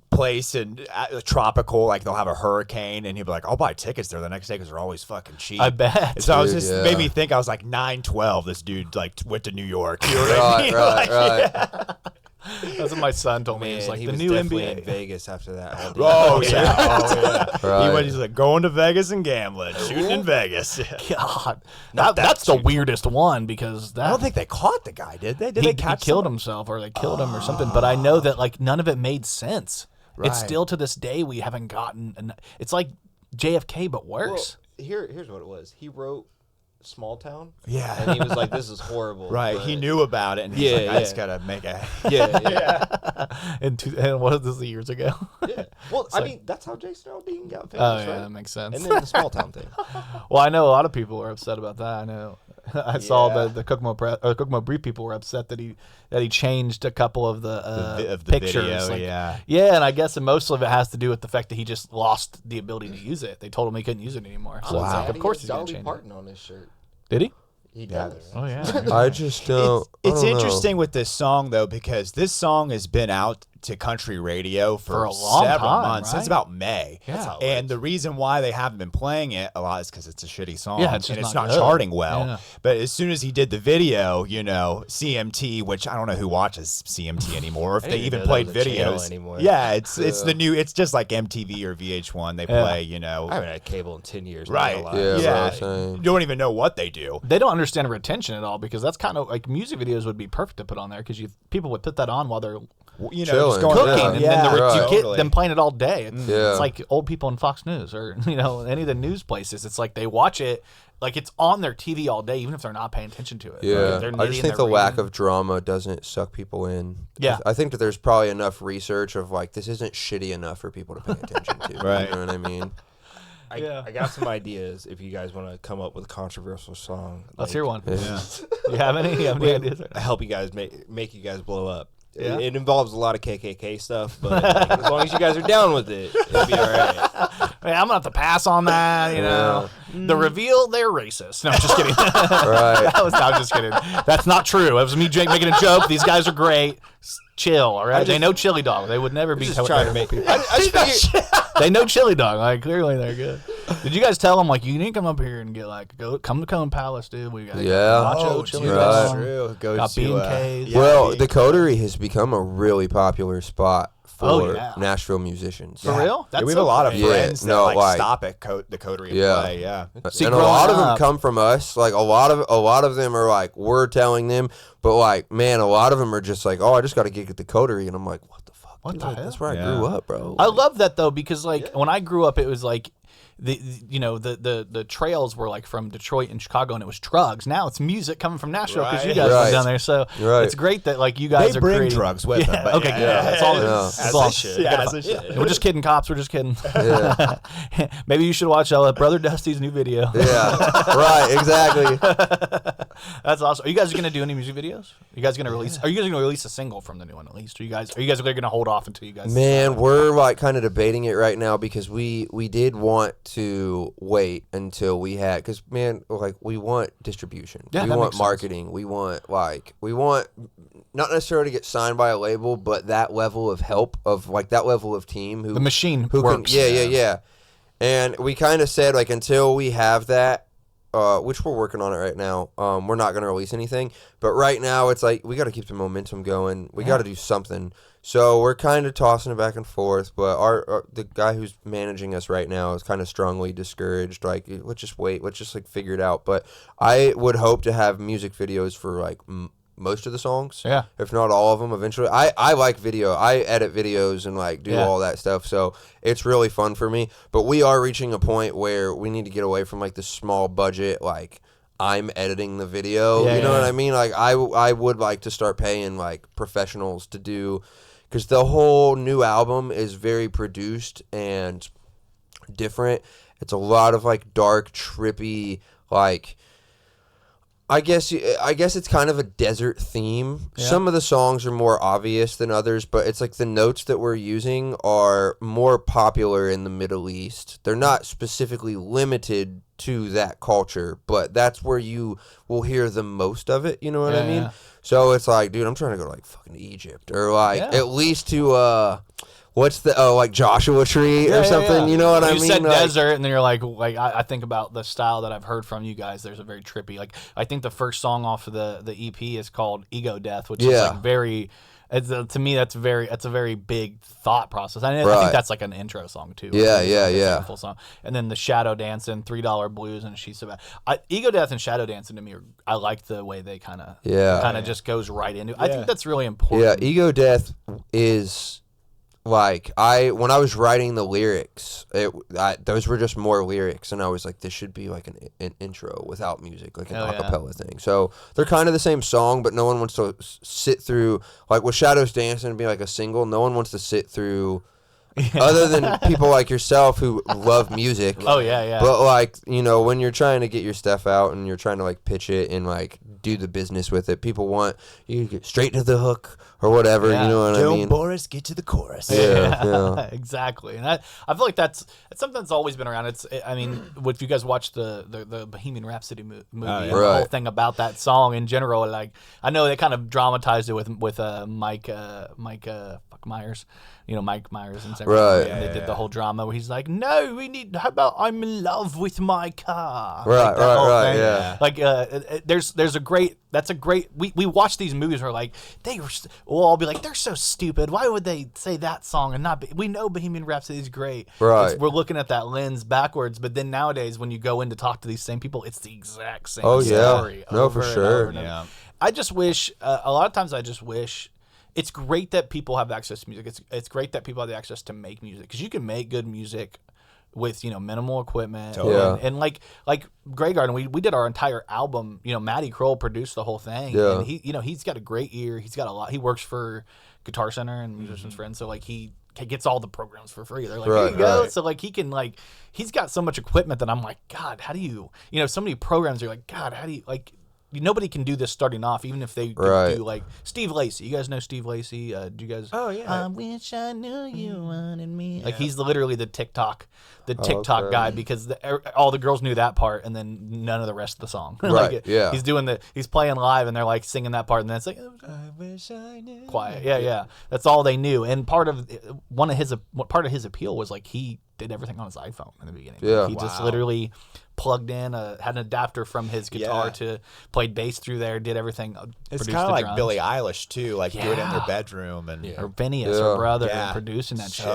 Speaker 3: place and tropical, like they'll have a hurricane, and he'll be like, I'll buy tickets there the next day because they're always fucking cheap.
Speaker 1: I bet.
Speaker 3: And so I was just made me think I was like 9-12. This dude like went to New York. You know what I mean?
Speaker 4: Right.
Speaker 1: Yeah. That's what my son told me. He's like, the new NBA
Speaker 5: in Vegas after that.
Speaker 3: Oh yeah.
Speaker 4: Right.
Speaker 3: He's like going to Vegas and gambling, shooting in Vegas.
Speaker 1: God, that's the weirdest one because
Speaker 3: I don't think they caught the guy, did they? Did
Speaker 1: he
Speaker 3: they catch
Speaker 1: killed himself or they killed him or something? But I know that like none of it made sense. Right. It's still to this day we haven't gotten. It's like JFK, but worse.
Speaker 5: Well, here's what it was. He wrote Small Town.
Speaker 3: Yeah.
Speaker 5: And he was like, this is horrible.
Speaker 3: Right. He knew about it, and he's like, I just got to make a...
Speaker 1: And what was this years ago?
Speaker 5: Yeah. Well, I mean, that's how Jason Aldean got famous, right?
Speaker 1: That makes sense.
Speaker 5: And then the Small Town thing.
Speaker 1: Well, I know a lot of people are upset about that. I know. I saw the Kokomo Brief people were upset that he changed a couple of the pictures.
Speaker 3: Video,
Speaker 1: yeah, and I guess most of it has to do with the fact that he just lost the ability to use it. They told him he couldn't use it anymore. So it's like, of course he's going to change
Speaker 5: Parton on his shirt.
Speaker 1: Did he?
Speaker 5: He does.
Speaker 1: Oh yeah.
Speaker 4: I just don't.
Speaker 3: It's interesting with this song though, because this song has been out to country radio for
Speaker 1: a long
Speaker 3: several
Speaker 1: time,
Speaker 3: months,
Speaker 1: right?
Speaker 3: since about May.
Speaker 1: Yeah.
Speaker 3: And the reason why they haven't been playing it a lot is because it's a shitty song.
Speaker 1: Yeah, it's
Speaker 3: and
Speaker 1: just
Speaker 3: it's
Speaker 1: not
Speaker 3: not
Speaker 1: good.
Speaker 3: charting well.
Speaker 1: Yeah.
Speaker 3: But as soon as he did the video, CMT, which I don't know who watches CMT anymore, or if they even played videos
Speaker 5: anymore.
Speaker 3: Yeah, it's the new. It's just like MTV or VH1. They play,
Speaker 5: I haven't had cable in 10 years.
Speaker 3: Right.
Speaker 4: Yeah.
Speaker 3: You don't even know what they do.
Speaker 1: They don't understand retention at all, because that's kind of like music videos would be perfect to put on there, because people would put that on while they're
Speaker 3: Just
Speaker 4: Chilling.
Speaker 3: going
Speaker 1: cooking,
Speaker 3: around.
Speaker 1: and then you get
Speaker 3: Totally.
Speaker 1: them playing it all day.
Speaker 4: Yeah.
Speaker 1: It's like old people on Fox News or any of the news places. It's like they watch it like it's on their TV all day, even if they're not paying attention to it.
Speaker 4: Yeah,
Speaker 1: Like, they're
Speaker 4: I
Speaker 1: knitting,
Speaker 4: just think
Speaker 1: they're
Speaker 4: the lack
Speaker 1: reading.
Speaker 4: of drama doesn't suck people in.
Speaker 1: Yeah.
Speaker 4: I think that there's probably enough research of like this isn't shitty enough for people to pay attention to.
Speaker 3: Right.
Speaker 4: You know what I mean?
Speaker 5: I got some ideas if you guys want to come up with a controversial song.
Speaker 1: Let's hear one.
Speaker 4: Yeah.
Speaker 1: You have any? You have any ideas?
Speaker 5: Help you guys make you guys blow up.
Speaker 1: Yeah.
Speaker 5: It involves a lot of KKK stuff, but as long as you guys are down with it, it'll be all right.
Speaker 1: Hey, I'm gonna have to pass on that. The reveal, they're racist. No, I'm just kidding.
Speaker 4: Right.
Speaker 1: I'm just kidding. That's not true. That was me making a joke. These guys are great. Chill, all right? They know chili dog. They would never be
Speaker 5: trying to make
Speaker 1: people.
Speaker 5: I just figured,
Speaker 1: They know chili dog. Like clearly they're good. Did you guys tell them like you need to come up here and get come to Cone Palace, dude? We got nacho chili
Speaker 3: dude,
Speaker 1: dog.
Speaker 3: that's true. Go
Speaker 1: Got
Speaker 3: to,
Speaker 1: B&Ks.
Speaker 4: Well, the Coterie has become a really popular spot for
Speaker 1: yeah.
Speaker 4: Nashville musicians.
Speaker 1: For real?
Speaker 3: we have a lot of
Speaker 1: okay.
Speaker 3: friends
Speaker 4: Yeah,
Speaker 3: that
Speaker 4: no, like-
Speaker 3: stop at the Coterie and
Speaker 4: Yeah.
Speaker 3: play. Yeah.
Speaker 1: See,
Speaker 4: And a lot of
Speaker 1: growing
Speaker 4: them
Speaker 1: up-
Speaker 4: come from us. Like a lot of them are like we're telling them, but like man, a lot of them are just like, oh, I just got a gig at the Coterie, and I'm like, what the fuck?
Speaker 1: What
Speaker 4: dude?
Speaker 1: the
Speaker 4: Like,
Speaker 1: hell?
Speaker 4: That's where I
Speaker 3: Yeah.
Speaker 4: grew up, bro.
Speaker 1: I love that though, because like when I grew up, it was like the trails were like from Detroit and Chicago, and it was drugs. Now it's music coming from Nashville because you guys
Speaker 4: Right.
Speaker 1: went down there. So
Speaker 4: Right.
Speaker 1: it's great that like you guys
Speaker 3: They
Speaker 1: are
Speaker 3: bring
Speaker 1: creating
Speaker 3: drugs with them, but
Speaker 1: okay,
Speaker 3: yeah.
Speaker 1: good. That's all.
Speaker 4: Yeah.
Speaker 1: That's
Speaker 5: As
Speaker 1: all.
Speaker 5: they should.
Speaker 3: Yeah, as they should.
Speaker 1: We're just kidding, cops. We're just kidding.
Speaker 4: Yeah.
Speaker 1: Maybe you should watch Brother Dusty's new video.
Speaker 4: Yeah, right, exactly.
Speaker 1: That's awesome. Are you guys gonna do any music videos? Are you guys gonna release? Are you guys gonna release a single from the new one at least? Are you guys gonna hold off until you guys?
Speaker 4: Man, we're like kind of debating it right now because we did want to wait until we had, because man, like we want distribution,
Speaker 1: Yeah,
Speaker 4: we
Speaker 1: that
Speaker 4: want
Speaker 1: makes
Speaker 4: marketing, we want not necessarily to get signed by a label, but that level of help of like that level of team who
Speaker 1: The machine
Speaker 4: who
Speaker 1: works.
Speaker 4: can yeah. And we kind of said like until we have that. Which we're working on it right now. We're not going to release anything, but right now it's like we got to keep the momentum going. We got to do something. So we're kind of tossing it back and forth. But the guy who's managing us right now is kind of strongly discouraged. Like, let's just wait. Let's just like figure it out. But I would hope to have music videos for like most of the songs.
Speaker 1: Yeah.
Speaker 4: If not all of them eventually. I like video. I edit videos and like do all that stuff. So it's really fun for me. But we are reaching a point where we need to get away from like the small budget, like I'm editing the video.
Speaker 1: Yeah,
Speaker 4: you know
Speaker 1: yeah.
Speaker 4: what I mean? Like I would like to start paying like professionals to do, because the whole new album is very produced and different. It's a lot of like dark, trippy, like I guess it's kind of a desert theme.
Speaker 1: Yeah.
Speaker 4: Some of the songs are more obvious than others, but it's like the notes that we're using are more popular in the Middle East. They're not specifically limited to that culture, but that's where you will hear the most of it. You know what I mean?
Speaker 1: Yeah.
Speaker 4: So it's like, dude, I'm trying to go to like fucking Egypt or like
Speaker 1: Yeah.
Speaker 4: at least to what's the like Joshua Tree or something.
Speaker 1: Yeah.
Speaker 4: You know what I
Speaker 1: You
Speaker 4: mean?
Speaker 1: said
Speaker 4: Like-
Speaker 1: desert, and then you're like I think about the style that I've heard from you guys. There's a very trippy, like I think the first song off of the EP is called Ego Death, which is
Speaker 4: Yeah.
Speaker 1: like very. To me, that's a very big thought process. I
Speaker 4: Right.
Speaker 1: think that's like an intro song too.
Speaker 4: Yeah,
Speaker 1: It's
Speaker 4: yeah,
Speaker 1: like a
Speaker 4: yeah.
Speaker 1: Full song, and then the Shadow Dancing, $3 Blues, and She's So Bad. Ego Death and Shadow Dancing to me, I like the way they kind of just goes right into. I think that's really important.
Speaker 4: Yeah, Ego Death is like when I was writing the lyrics, those were just more lyrics, and I was like, this should be like an intro without music, like an acapella thing. So they're kind of the same song, but no one wants to sit through, like with Shadows Dancing and be like a single. No one wants to sit through. Other than people like yourself who love music.
Speaker 1: Oh, yeah.
Speaker 4: But, like, you know, when you're trying to get your stuff out and you're trying to, like, pitch it and, like, do the business with it, people want you to get straight to the hook or whatever, you know what I mean?
Speaker 3: Boris, get to the chorus.
Speaker 4: Yeah.
Speaker 1: Exactly. And I feel like that's something that's always been around. I mean, if you guys watch the Bohemian Rhapsody movie, and the whole thing about that song in general, like, I know they kind of dramatized it with Mike Myers. You know, Mike Myers and everything.
Speaker 4: Right.
Speaker 1: And they did the whole drama where he's like, no, how about I'm in love with my car.
Speaker 4: Right,
Speaker 1: Like,
Speaker 4: yeah.
Speaker 1: Like, we watch these movies where, like, we'll all be like, they're so stupid. Why would they say that song and not we know Bohemian Rhapsody is great.
Speaker 4: Right.
Speaker 1: We're looking at that lens backwards, but then nowadays when you go in to talk to these same people, it's the exact same story.
Speaker 4: No, for sure.
Speaker 1: I just wish, a lot of times I just wish, it's great that people have access to music. It's great that people have the access to make music, because you can make good music with, you know, minimal equipment.
Speaker 4: Totally.
Speaker 1: And like Grey Garden, we did our entire album. You know, Matty Kroll produced the whole thing.
Speaker 4: Yeah.
Speaker 1: And he's got a great ear. He's got a lot. He works for Guitar Center and Musicians Friends, so like he gets all the programs for free. They're like, here you go. So like he can, like, he's got so much equipment that I'm like, God, how do you so many programs are like, God, how do you, like, nobody can do this starting off, even if they could do, like, Steve Lacy. You guys know Steve Lacy? Do you guys?
Speaker 3: Oh, yeah.
Speaker 1: I wish I knew you wanted me. Like, he's literally the TikTok guy, because all the girls knew that part, and then none of the rest of the song.
Speaker 4: Right.
Speaker 1: He's playing live, and they're like singing that part, and then it's like, I wish I knew. Quiet. Yeah. That's all they knew. And part of his appeal was, like, he did everything on his iPhone in the beginning.
Speaker 4: Yeah.
Speaker 1: He just literally plugged in, had an adapter from his guitar to played bass through there, did everything.
Speaker 3: It's kind of like drums. Billie Eilish too, like do it in their bedroom and
Speaker 1: or Phineas, her brother, producing that shit.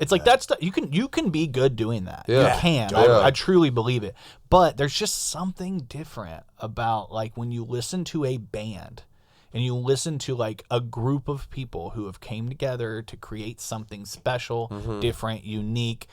Speaker 1: It's like that's you can be good doing that.
Speaker 4: Yeah.
Speaker 1: You can.
Speaker 4: Totally.
Speaker 1: I truly believe it. But there's just something different about, like, when you listen to a band and you listen to, like, a group of people who have came together to create something special, different, unique,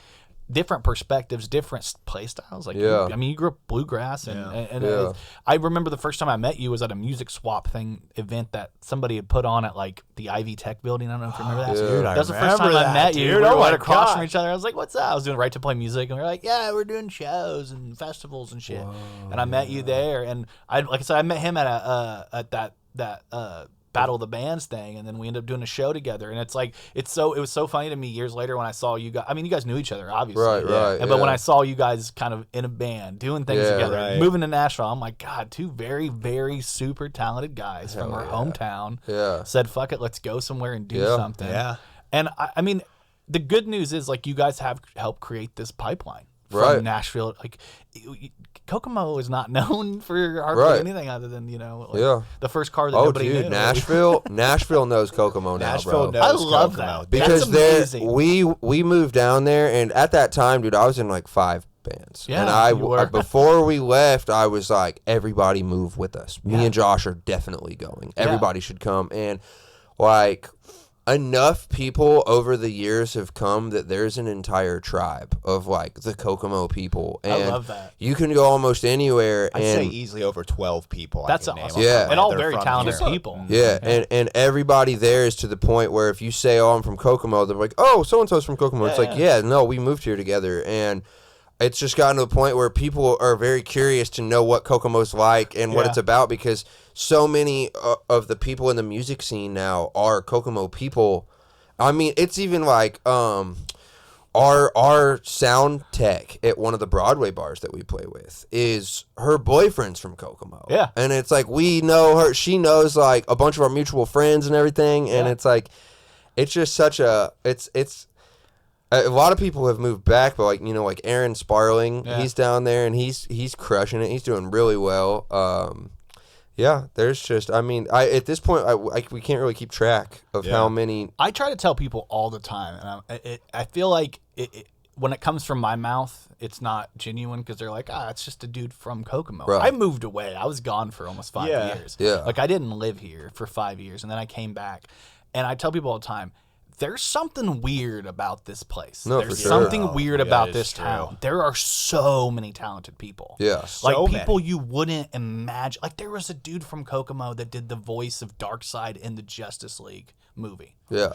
Speaker 1: different perspectives, different play styles. Like, you grew up bluegrass, and I remember the first time I met you was at a music swap event that somebody had put on at, like, the Ivy Tech building. I don't know if you remember that.
Speaker 3: Dude,
Speaker 1: that was the first time I met you.
Speaker 3: Dude,
Speaker 1: we were right across from each other. I was like, "What's up?" I was doing Right to Play Music, and we were like, "Yeah, we're doing shows and festivals and shit." Whoa. And I met you there, and like I said, I met him at that Battle of the Bands thing, and then we ended up doing a show together. And it's like, it was so funny to me years later when I saw you guys. I mean, you guys knew each other, obviously,
Speaker 4: right?
Speaker 1: But when I saw you guys kind of in a band doing things together, moving to Nashville, I'm like, God, two very, very super talented guys from our hometown said, "Fuck it, let's go somewhere and do something." Yeah. And I mean, the good news is, like, you guys have helped create this pipeline from Nashville. Like, Kokomo is not known for hardly anything other than, the first car that nobody knew.
Speaker 4: Nashville knows Kokomo now, bro.
Speaker 1: I love that.
Speaker 4: Because we moved down there, and at that time, dude, I was in like 5 bands.
Speaker 1: Yeah,
Speaker 4: and before we left, I was like, everybody move with us. Me and Josh are definitely going. Everybody should come. And, like, enough people over the years have come that there's an entire tribe of, like, the Kokomo people. And
Speaker 1: I love that.
Speaker 4: You can go almost anywhere.
Speaker 3: I'd say easily over 12 people.
Speaker 1: That's
Speaker 3: awesome.
Speaker 4: Yeah.
Speaker 1: And all very talented people.
Speaker 4: Yeah. And everybody there is to the point where if you say, "Oh, I'm from Kokomo," they're like, "Oh, so-and-so's from Kokomo." It's like, no, we moved here together. And it's just gotten to the point where people are very curious to know what Kokomo's like and what it's about, because so many of the people in the music scene now are Kokomo people. I mean, it's even like our sound tech at one of the Broadway bars that we play with is her boyfriend's from Kokomo.
Speaker 1: Yeah.
Speaker 4: And it's like, we know her. She knows, like, a bunch of our mutual friends and everything. And it's like, it's just such a, it's a lot of people have moved back, but, like, like Aaron Sparling, he's down there and he's crushing it. He's doing really well. There's just, I mean, at this point, we can't really keep track of how many.
Speaker 1: I try to tell people all the time, and I feel like when it comes from my mouth, it's not genuine, because they're like, it's just a dude from Kokomo.
Speaker 4: Right.
Speaker 1: I moved away. I was gone for almost 5 years.
Speaker 4: Yeah.
Speaker 1: Like, I didn't live here for 5 years, and then I came back. And I tell people all the time, there's something weird about this place.
Speaker 4: No,
Speaker 1: There's
Speaker 4: for sure.
Speaker 1: something weird about
Speaker 3: is
Speaker 1: this
Speaker 3: true.
Speaker 1: town. There are so many talented people.
Speaker 4: Yeah.
Speaker 1: Like
Speaker 3: So
Speaker 1: people
Speaker 3: many.
Speaker 1: you wouldn't imagine. Like there was a dude from Kokomo that did the voice of Darkseid in the Justice League movie.
Speaker 4: Yeah.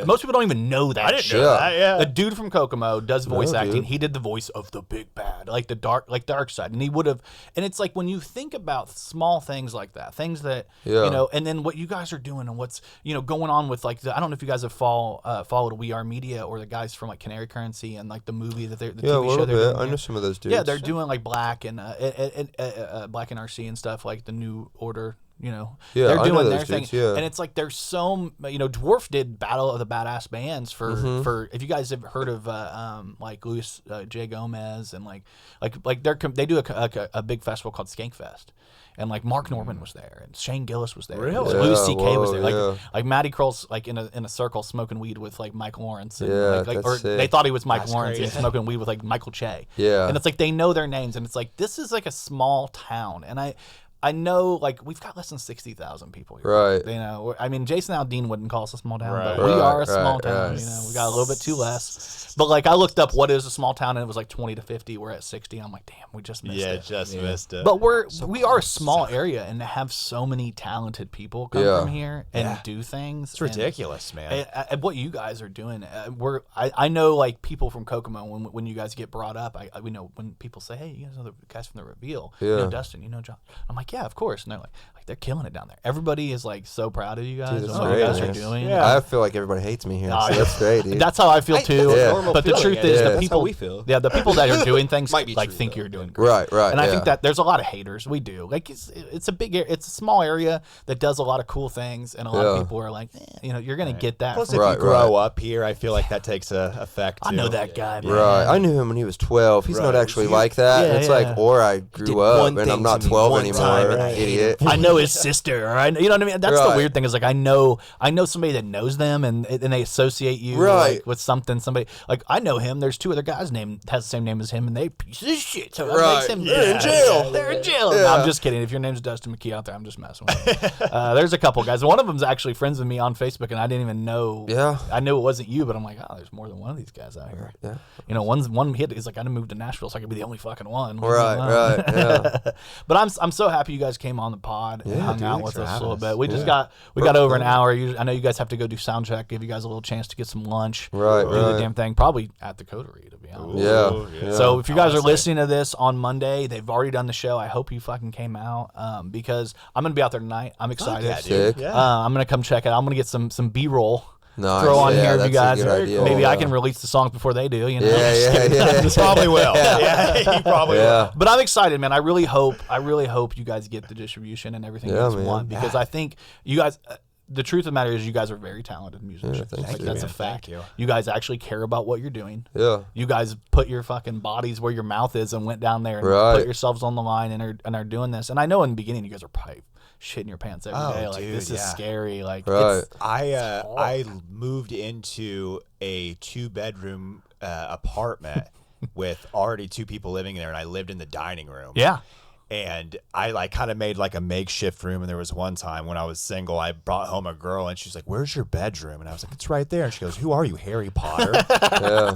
Speaker 1: Most people don't even know that.
Speaker 3: I didn't
Speaker 1: shit.
Speaker 3: know that. Yeah.
Speaker 1: The dude from Kokomo does voice
Speaker 4: No,
Speaker 1: acting.
Speaker 4: dude.
Speaker 1: He did the voice of the big bad, like the Darkseid, and he would have. And it's like when you think about small things like that, things that you know, and then what you guys are doing and what's going on with like I don't know if you guys have followed We Are Media or the guys from like Canary Currency and like the movie that they're the
Speaker 4: Yeah, a
Speaker 1: TV show
Speaker 4: little
Speaker 1: they're
Speaker 4: bit.
Speaker 1: doing
Speaker 4: I
Speaker 1: here.
Speaker 4: know some of those dudes.
Speaker 1: Yeah, they're doing like Black and Black and RC and stuff like the New Order.
Speaker 4: Yeah,
Speaker 1: they're
Speaker 4: I know
Speaker 1: doing
Speaker 4: those
Speaker 1: their thing,
Speaker 4: dudes, yeah.
Speaker 1: and it's like there's so Dwarf did Battle of the Badass Bands for if you guys have heard of like Luis J Gomez and like they do a big festival called Skankfest. And like Mark Norman was there, and Shane Gillis was there.
Speaker 3: Really?
Speaker 1: Louis C.K. was
Speaker 4: whoa,
Speaker 1: there.
Speaker 4: yeah.
Speaker 1: Like Matty Kroll's like in a circle smoking weed with like Mike Lawrence. And
Speaker 4: Yeah,
Speaker 1: like,
Speaker 4: that's
Speaker 1: or
Speaker 4: sick.
Speaker 1: they thought he was Mike
Speaker 3: That's
Speaker 1: Lawrence. And
Speaker 3: crazy.
Speaker 1: he's smoking weed with like Michael Che.
Speaker 4: Yeah.
Speaker 1: And it's like they know their names, and it's like this is like a small town, and I know, like, we've got less than 60,000 people here.
Speaker 4: Right.
Speaker 1: You know, I mean, Jason Aldean wouldn't call us a small town,
Speaker 3: Right.
Speaker 1: but we are a
Speaker 4: Right,
Speaker 1: small
Speaker 4: right,
Speaker 1: town.
Speaker 4: right.
Speaker 1: You know, we got a little bit too less. But, like, I looked up what is a small town, and it was like 20 to 50. We're at 60. I'm like, damn, we just missed
Speaker 3: Yeah,
Speaker 1: it.
Speaker 3: just missed it.
Speaker 1: But we are a small area, and to have so many talented people come
Speaker 4: Yeah.
Speaker 1: from here and do things.
Speaker 3: It's ridiculous, man.
Speaker 1: And what you guys are doing, I know like people from Kokomo when you guys get brought up, we know when people say, hey, you guys know the guys from the Reveal, you know
Speaker 4: Yeah.
Speaker 1: Dustin, you know John. I'm like, yeah, of course. And they're like they're killing it down there. Everybody is like so proud of you guys
Speaker 4: Dude,
Speaker 1: and
Speaker 4: that's
Speaker 1: what
Speaker 4: great,
Speaker 1: you guys
Speaker 4: man.
Speaker 1: are doing.
Speaker 3: Yeah.
Speaker 4: I feel like everybody hates me here.
Speaker 1: Oh,
Speaker 4: So
Speaker 1: yeah.
Speaker 4: that's great, dude.
Speaker 1: That's how I feel too.
Speaker 4: Yeah.
Speaker 5: normal
Speaker 1: But the
Speaker 5: feeling,
Speaker 1: truth
Speaker 5: and
Speaker 1: is,
Speaker 4: that's
Speaker 1: the
Speaker 5: how
Speaker 1: people
Speaker 5: we feel.
Speaker 1: Yeah, the people that are doing things
Speaker 5: Might be
Speaker 1: like
Speaker 5: true,
Speaker 1: think
Speaker 5: though.
Speaker 1: you're doing great.
Speaker 4: Right,
Speaker 1: And I
Speaker 4: yeah.
Speaker 1: think that there's a lot of haters. We do. Like it's a big it's a small area that does a lot of cool things, and a lot of
Speaker 4: Yeah.
Speaker 1: people are like, you're gonna get that.
Speaker 3: Plus,
Speaker 1: from
Speaker 3: if
Speaker 4: Right,
Speaker 3: you grow
Speaker 4: right.
Speaker 3: up here, I feel like that takes a effect.
Speaker 1: I know
Speaker 3: too.
Speaker 1: that guy, man.
Speaker 4: Right. I knew him when he was 12. He's not
Speaker 3: Right.
Speaker 4: actually like that.
Speaker 1: Yeah,
Speaker 4: It's
Speaker 1: yeah.
Speaker 4: like, or I
Speaker 5: did
Speaker 4: grew up
Speaker 5: one
Speaker 4: and
Speaker 5: thing
Speaker 4: I'm not
Speaker 5: to me
Speaker 4: 12
Speaker 5: one
Speaker 4: anymore.
Speaker 5: time and I hate
Speaker 4: Idiot.
Speaker 1: I know his sister, or you know what I mean. That's the
Speaker 4: Right.
Speaker 1: weird thing is like I know somebody that knows them, and they associate you
Speaker 4: Right.
Speaker 1: like, with something. Somebody like I know him. There's two other guys named has the same name as him, and they pieces of shit. So that
Speaker 4: Right.
Speaker 1: makes him
Speaker 4: They're in jail.
Speaker 1: They're in jail. No,
Speaker 4: Yeah.
Speaker 1: I'm just kidding. If your name's Dustin McKee out there, I'm just messing with you. There's a couple guys. One of them's actually friends with me on Facebook, and I didn't even know.
Speaker 4: Yeah.
Speaker 1: I knew it wasn't you, but I'm like, oh, there's more than one of these guys out here.
Speaker 4: Yeah.
Speaker 1: You know, one hit is like I moved to Nashville, so I could be the only fucking one.
Speaker 4: Right, yeah.
Speaker 1: But I'm so happy you guys came on the pod and hung
Speaker 4: dude,
Speaker 1: out
Speaker 4: thanks
Speaker 1: with
Speaker 3: for
Speaker 1: us a
Speaker 3: having
Speaker 1: little
Speaker 3: us.
Speaker 1: bit. We just got over an hour. I know you guys have to go do sound check, give you guys a little chance to get some lunch.
Speaker 4: Right,
Speaker 1: do the
Speaker 4: right.
Speaker 1: damn thing. Probably at the Coterie, to be honest.
Speaker 4: Yeah.
Speaker 1: So if you guys are
Speaker 3: Honestly.
Speaker 1: listening to this on Monday, they've already done the show. I hope you fucking came out because I'm gonna be out there tonight. I'm excited.
Speaker 3: yeah, dude.
Speaker 4: Sick.
Speaker 3: Yeah.
Speaker 1: I'm gonna come check it. I'm gonna get some B-roll.
Speaker 4: Nice.
Speaker 1: Throw on
Speaker 4: Yeah,
Speaker 1: here if you
Speaker 4: that's
Speaker 1: guys.
Speaker 4: a good idea.
Speaker 1: Maybe I
Speaker 4: Yeah.
Speaker 1: can release the songs before they do. You know.
Speaker 4: Yeah.
Speaker 3: You probably will. Yeah, you probably will.
Speaker 4: Yeah.
Speaker 1: But I'm excited, man. I really hope you guys get the distribution and everything you
Speaker 4: Yeah,
Speaker 1: guys
Speaker 4: man.
Speaker 1: want because I think you guys. The truth of the matter is, you guys are very talented musicians.
Speaker 4: thanks,
Speaker 1: Like,
Speaker 4: dude.
Speaker 1: that's a
Speaker 3: Man,
Speaker 1: fact.
Speaker 3: thank you.
Speaker 1: You guys actually care about what you're doing.
Speaker 4: Yeah.
Speaker 1: You guys put your fucking bodies where your mouth is and went down there and
Speaker 4: Right.
Speaker 1: put yourselves on the line and are doing this. And I know in the beginning you guys are probably shitting your pants every day. Like
Speaker 3: dude,
Speaker 1: this is
Speaker 3: yeah.
Speaker 1: scary. Like
Speaker 4: Right.
Speaker 1: it's,
Speaker 3: I moved into a 2-bedroom apartment with already 2 people living there, and I lived in the dining room.
Speaker 1: yeah.
Speaker 3: And I like kind of made like a makeshift room. And there was one time when I was single, I brought home a girl, and she's like, "Where's your bedroom?" And I was like, "It's right there." And she goes, "Who are you, Harry Potter?"
Speaker 4: Yeah.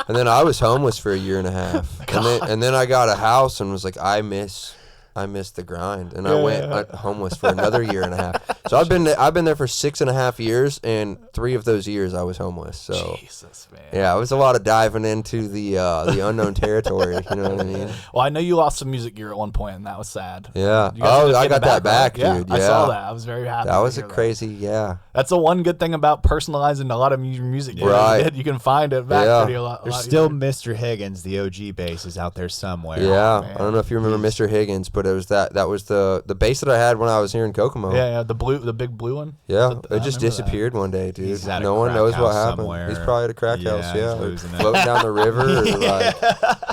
Speaker 4: And then I was homeless for a year and a half. And then I got a house and was like, I miss the grind. And I went homeless for another year and a half. So I've been there for 6.5 years, and 3 of those years I was homeless. So
Speaker 1: Jesus, man.
Speaker 4: yeah, it was a lot of diving into the unknown territory. You know what I mean?
Speaker 1: Well, I know you lost some music gear at one point, and that was sad.
Speaker 4: Yeah.
Speaker 1: You guys ended up
Speaker 4: I
Speaker 1: getting
Speaker 4: got that
Speaker 1: right?
Speaker 4: back, dude.
Speaker 1: I saw
Speaker 4: Yeah.
Speaker 1: that. I was very happy.
Speaker 4: That
Speaker 1: to
Speaker 4: was a
Speaker 1: hear
Speaker 4: crazy, yeah.
Speaker 1: That's the one good thing about personalizing a lot of your music. Gear.
Speaker 4: Right.
Speaker 1: You can find it back
Speaker 4: Yeah.
Speaker 1: pretty a lot.
Speaker 3: There's
Speaker 1: lot
Speaker 3: still
Speaker 1: easier.
Speaker 3: Mr. Higgins, the OG bass, is out there somewhere.
Speaker 4: Yeah.
Speaker 1: man.
Speaker 4: I don't know if you remember Mr. Higgins, but it was that was the bass that I had when I was here in Kokomo.
Speaker 1: Yeah, the big blue one.
Speaker 4: Yeah,
Speaker 1: I
Speaker 4: it just
Speaker 1: remember that.
Speaker 4: disappeared one day, dude.
Speaker 3: He's at a
Speaker 4: No one
Speaker 3: crack
Speaker 4: knows what
Speaker 3: house
Speaker 4: happened.
Speaker 3: somewhere.
Speaker 4: He's probably at a crack
Speaker 3: Yeah,
Speaker 4: house,
Speaker 3: he's
Speaker 4: yeah.
Speaker 3: losing it.
Speaker 4: Floating down the river, or like,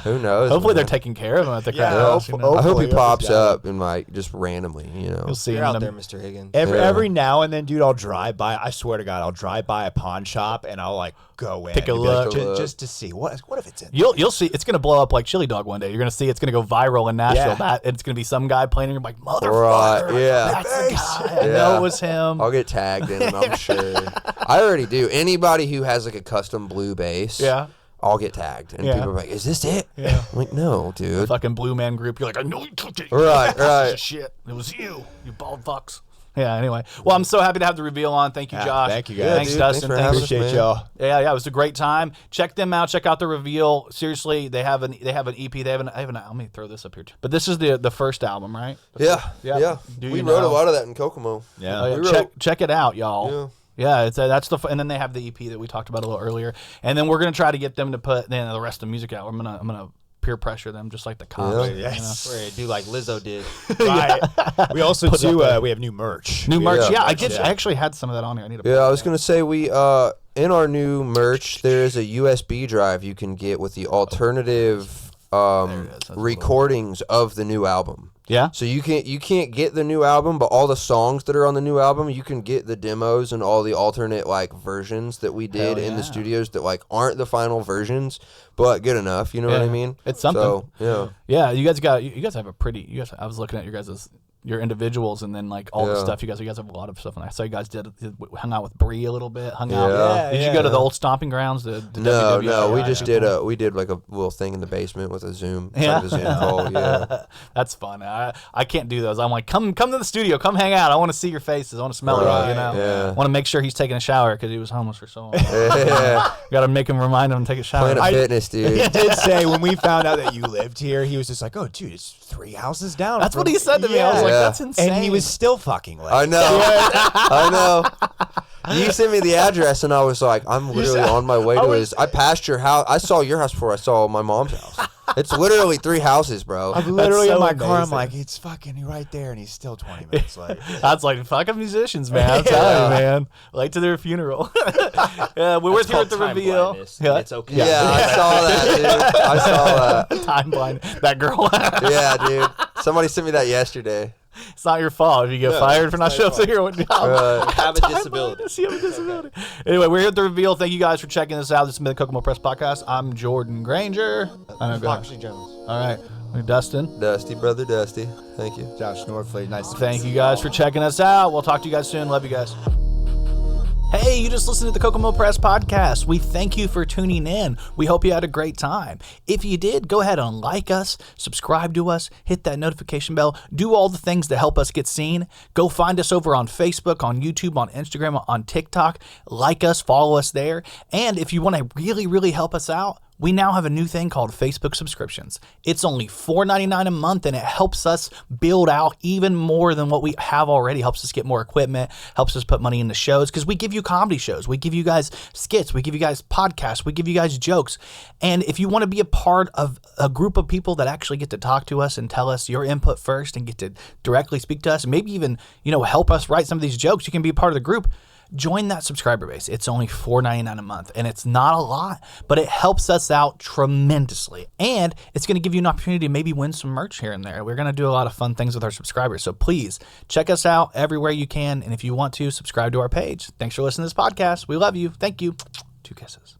Speaker 4: who knows?
Speaker 1: Hopefully they're
Speaker 4: man.
Speaker 1: taking care of him at the crack
Speaker 3: Yeah,
Speaker 1: house. You know?
Speaker 4: I hope he
Speaker 3: hopefully
Speaker 4: pops
Speaker 3: he'll
Speaker 4: up and like just randomly, you know.
Speaker 1: You'll see
Speaker 5: You're
Speaker 1: him
Speaker 5: out
Speaker 1: in
Speaker 5: there,
Speaker 1: the-
Speaker 5: Mr. Higgins.
Speaker 3: Every now and then, dude, I'll drive by. I swear to God, I'll drive by a pawn shop and I'll like go in,
Speaker 1: Take a
Speaker 3: and be like,
Speaker 1: look.
Speaker 3: just to see what if it's in.
Speaker 1: You'll see it's gonna blow up like Chili Dog one day. You're gonna see it's gonna go viral in Nashville.
Speaker 3: Yeah.
Speaker 1: That it's gonna be some guy playing, and you're like, motherfucker,
Speaker 4: Right, yeah.
Speaker 1: that's the guy. I
Speaker 4: Yeah.
Speaker 1: know it was him.
Speaker 4: I'll get tagged in it, I'm sure. I already do. Anybody who has like a custom blue bass, I'll get tagged, and people are like, "Is this it?"
Speaker 1: Yeah.
Speaker 4: I'm like, "No, dude."
Speaker 1: The fucking Blue Man Group. You're like, I know you took it.
Speaker 4: Right.
Speaker 1: Shit, it was you bald fucks. Yeah. Anyway, well, I'm so happy to have the reveal on. Thank you, Josh.
Speaker 3: Thank you, guys.
Speaker 1: Thanks,
Speaker 4: dude,
Speaker 1: Dustin.
Speaker 4: thanks for having us,
Speaker 3: Appreciate
Speaker 4: man.
Speaker 3: y'all.
Speaker 1: Yeah, it was a great time. Check them out. Check out the reveal. Seriously, they have an EP. They have an. Let me throw this up here too. But this is the first album, right?
Speaker 4: Yeah.
Speaker 1: Do
Speaker 4: We
Speaker 1: you
Speaker 4: wrote
Speaker 1: know?
Speaker 4: a lot of that in Kokomo.
Speaker 3: Yeah.
Speaker 1: Oh, yeah.
Speaker 4: We wrote-
Speaker 1: Check it out, y'all. Yeah, it's that's the and then they have the EP that we talked about a little earlier, and then we're gonna try to get them to put the rest of the music out. I'm gonna peer pressure them just like the cops.
Speaker 4: Yeah.
Speaker 3: Yes.
Speaker 5: We're gonna do like Lizzo did.
Speaker 3: Right. We also do. We have new merch.
Speaker 1: New merch.
Speaker 4: Yeah.
Speaker 1: I actually had some of that on here. I need to.
Speaker 4: Yeah, I was gonna say we in our new merch there is a USB drive you can get with the alternative recordings of the new album.
Speaker 1: Yeah.
Speaker 4: So you can't get the new album, but all the songs that are on the new album, you can get the demos and all the alternate like versions that we did in the studios that like aren't the final versions, but good enough. You know what I mean?
Speaker 1: It's something.
Speaker 4: So,
Speaker 1: Yeah, you guys have a pretty. I was looking at your individuals and then like all the stuff you guys have a lot of stuff. And I saw you guys hung out with Bree a little bit. Hung out. Did you go to the old stomping grounds? The
Speaker 4: No,
Speaker 1: WWF?
Speaker 4: we just did like a little thing in the basement with a Zoom.
Speaker 1: Yeah.
Speaker 4: Kind of a Zoom call. Yeah.
Speaker 1: That's fun. I can't do those. I'm like, come to the studio, come hang out. I want to see your faces. I want to smell it. You know.
Speaker 4: Yeah.
Speaker 1: I want to make sure he's taking a shower because he was homeless for so long.
Speaker 4: Yeah.
Speaker 1: Got to make him remind him to take a shower.
Speaker 4: Planet Fitness, dude.
Speaker 3: He did say when we found out that you lived here, he was just like, "Oh, dude, it's 3 houses down."
Speaker 1: That's what he said to me. I was like, that's insane.
Speaker 3: And he was still fucking late.
Speaker 4: I know. I know. You sent me the address, and I was like, I'm literally on my way to his. I passed your house. I saw your house before I saw my mom's house. It's literally 3 houses, bro.
Speaker 3: I'm literally
Speaker 1: so
Speaker 3: in my car. I'm
Speaker 1: amazing.
Speaker 3: like, it's fucking right there, and he's still 20 minutes late.
Speaker 1: That's like fucking musicians, man. I'm telling you, man. Late to their funeral. Yeah, we're here at the
Speaker 5: Time
Speaker 1: reveal.
Speaker 5: blindness.
Speaker 1: Yeah.
Speaker 5: It's okay.
Speaker 4: Yeah, I saw that, dude. I saw that.
Speaker 1: Time blind. That girl.
Speaker 4: Yeah, dude. Somebody sent me that yesterday.
Speaker 1: It's not your fault if you get fired for not showing up to your job.
Speaker 5: You have a disability.
Speaker 1: You have a disability. Anyway, we're here at the reveal. Thank you guys for checking this out. This has been the Kokomo Press Podcast. I'm Jordan Granger.
Speaker 5: Hypocrisy Jones.
Speaker 1: All right. Dustin.
Speaker 4: Dusty, brother Dusty. Thank you.
Speaker 3: Josh Norfleet, nice to
Speaker 1: Thank you guys for checking us out. We'll talk to you guys soon. Love you guys. Hey, you just listened to the Kokomo Press Podcast. We thank you for tuning in. We hope you had a great time. If you did, go ahead and like us, subscribe to us, hit that notification bell, do all the things to help us get seen. Go find us over on Facebook, on YouTube, on Instagram, on TikTok. Like us, follow us there. And if you want to really, really help us out, we now have a new thing called Facebook subscriptions. It's only $4.99 a month, and it helps us build out even more than what we have already. Helps us get more equipment, helps us put money into shows, because we give you comedy shows. We give you guys skits. We give you guys podcasts. We give you guys jokes. And if you want to be a part of a group of people that actually get to talk to us and tell us your input first and get to directly speak to us and maybe even, help us write some of these jokes, you can be a part of the group. Join that subscriber base. It's only $4.99 a month, and it's not a lot, but it helps us out tremendously. And it's going to give you an opportunity to maybe win some merch here and there. We're going to do a lot of fun things with our subscribers. So please check us out everywhere you can. And if you want to, subscribe to our page. Thanks for listening to this podcast. We love you. Thank you. 2 kisses.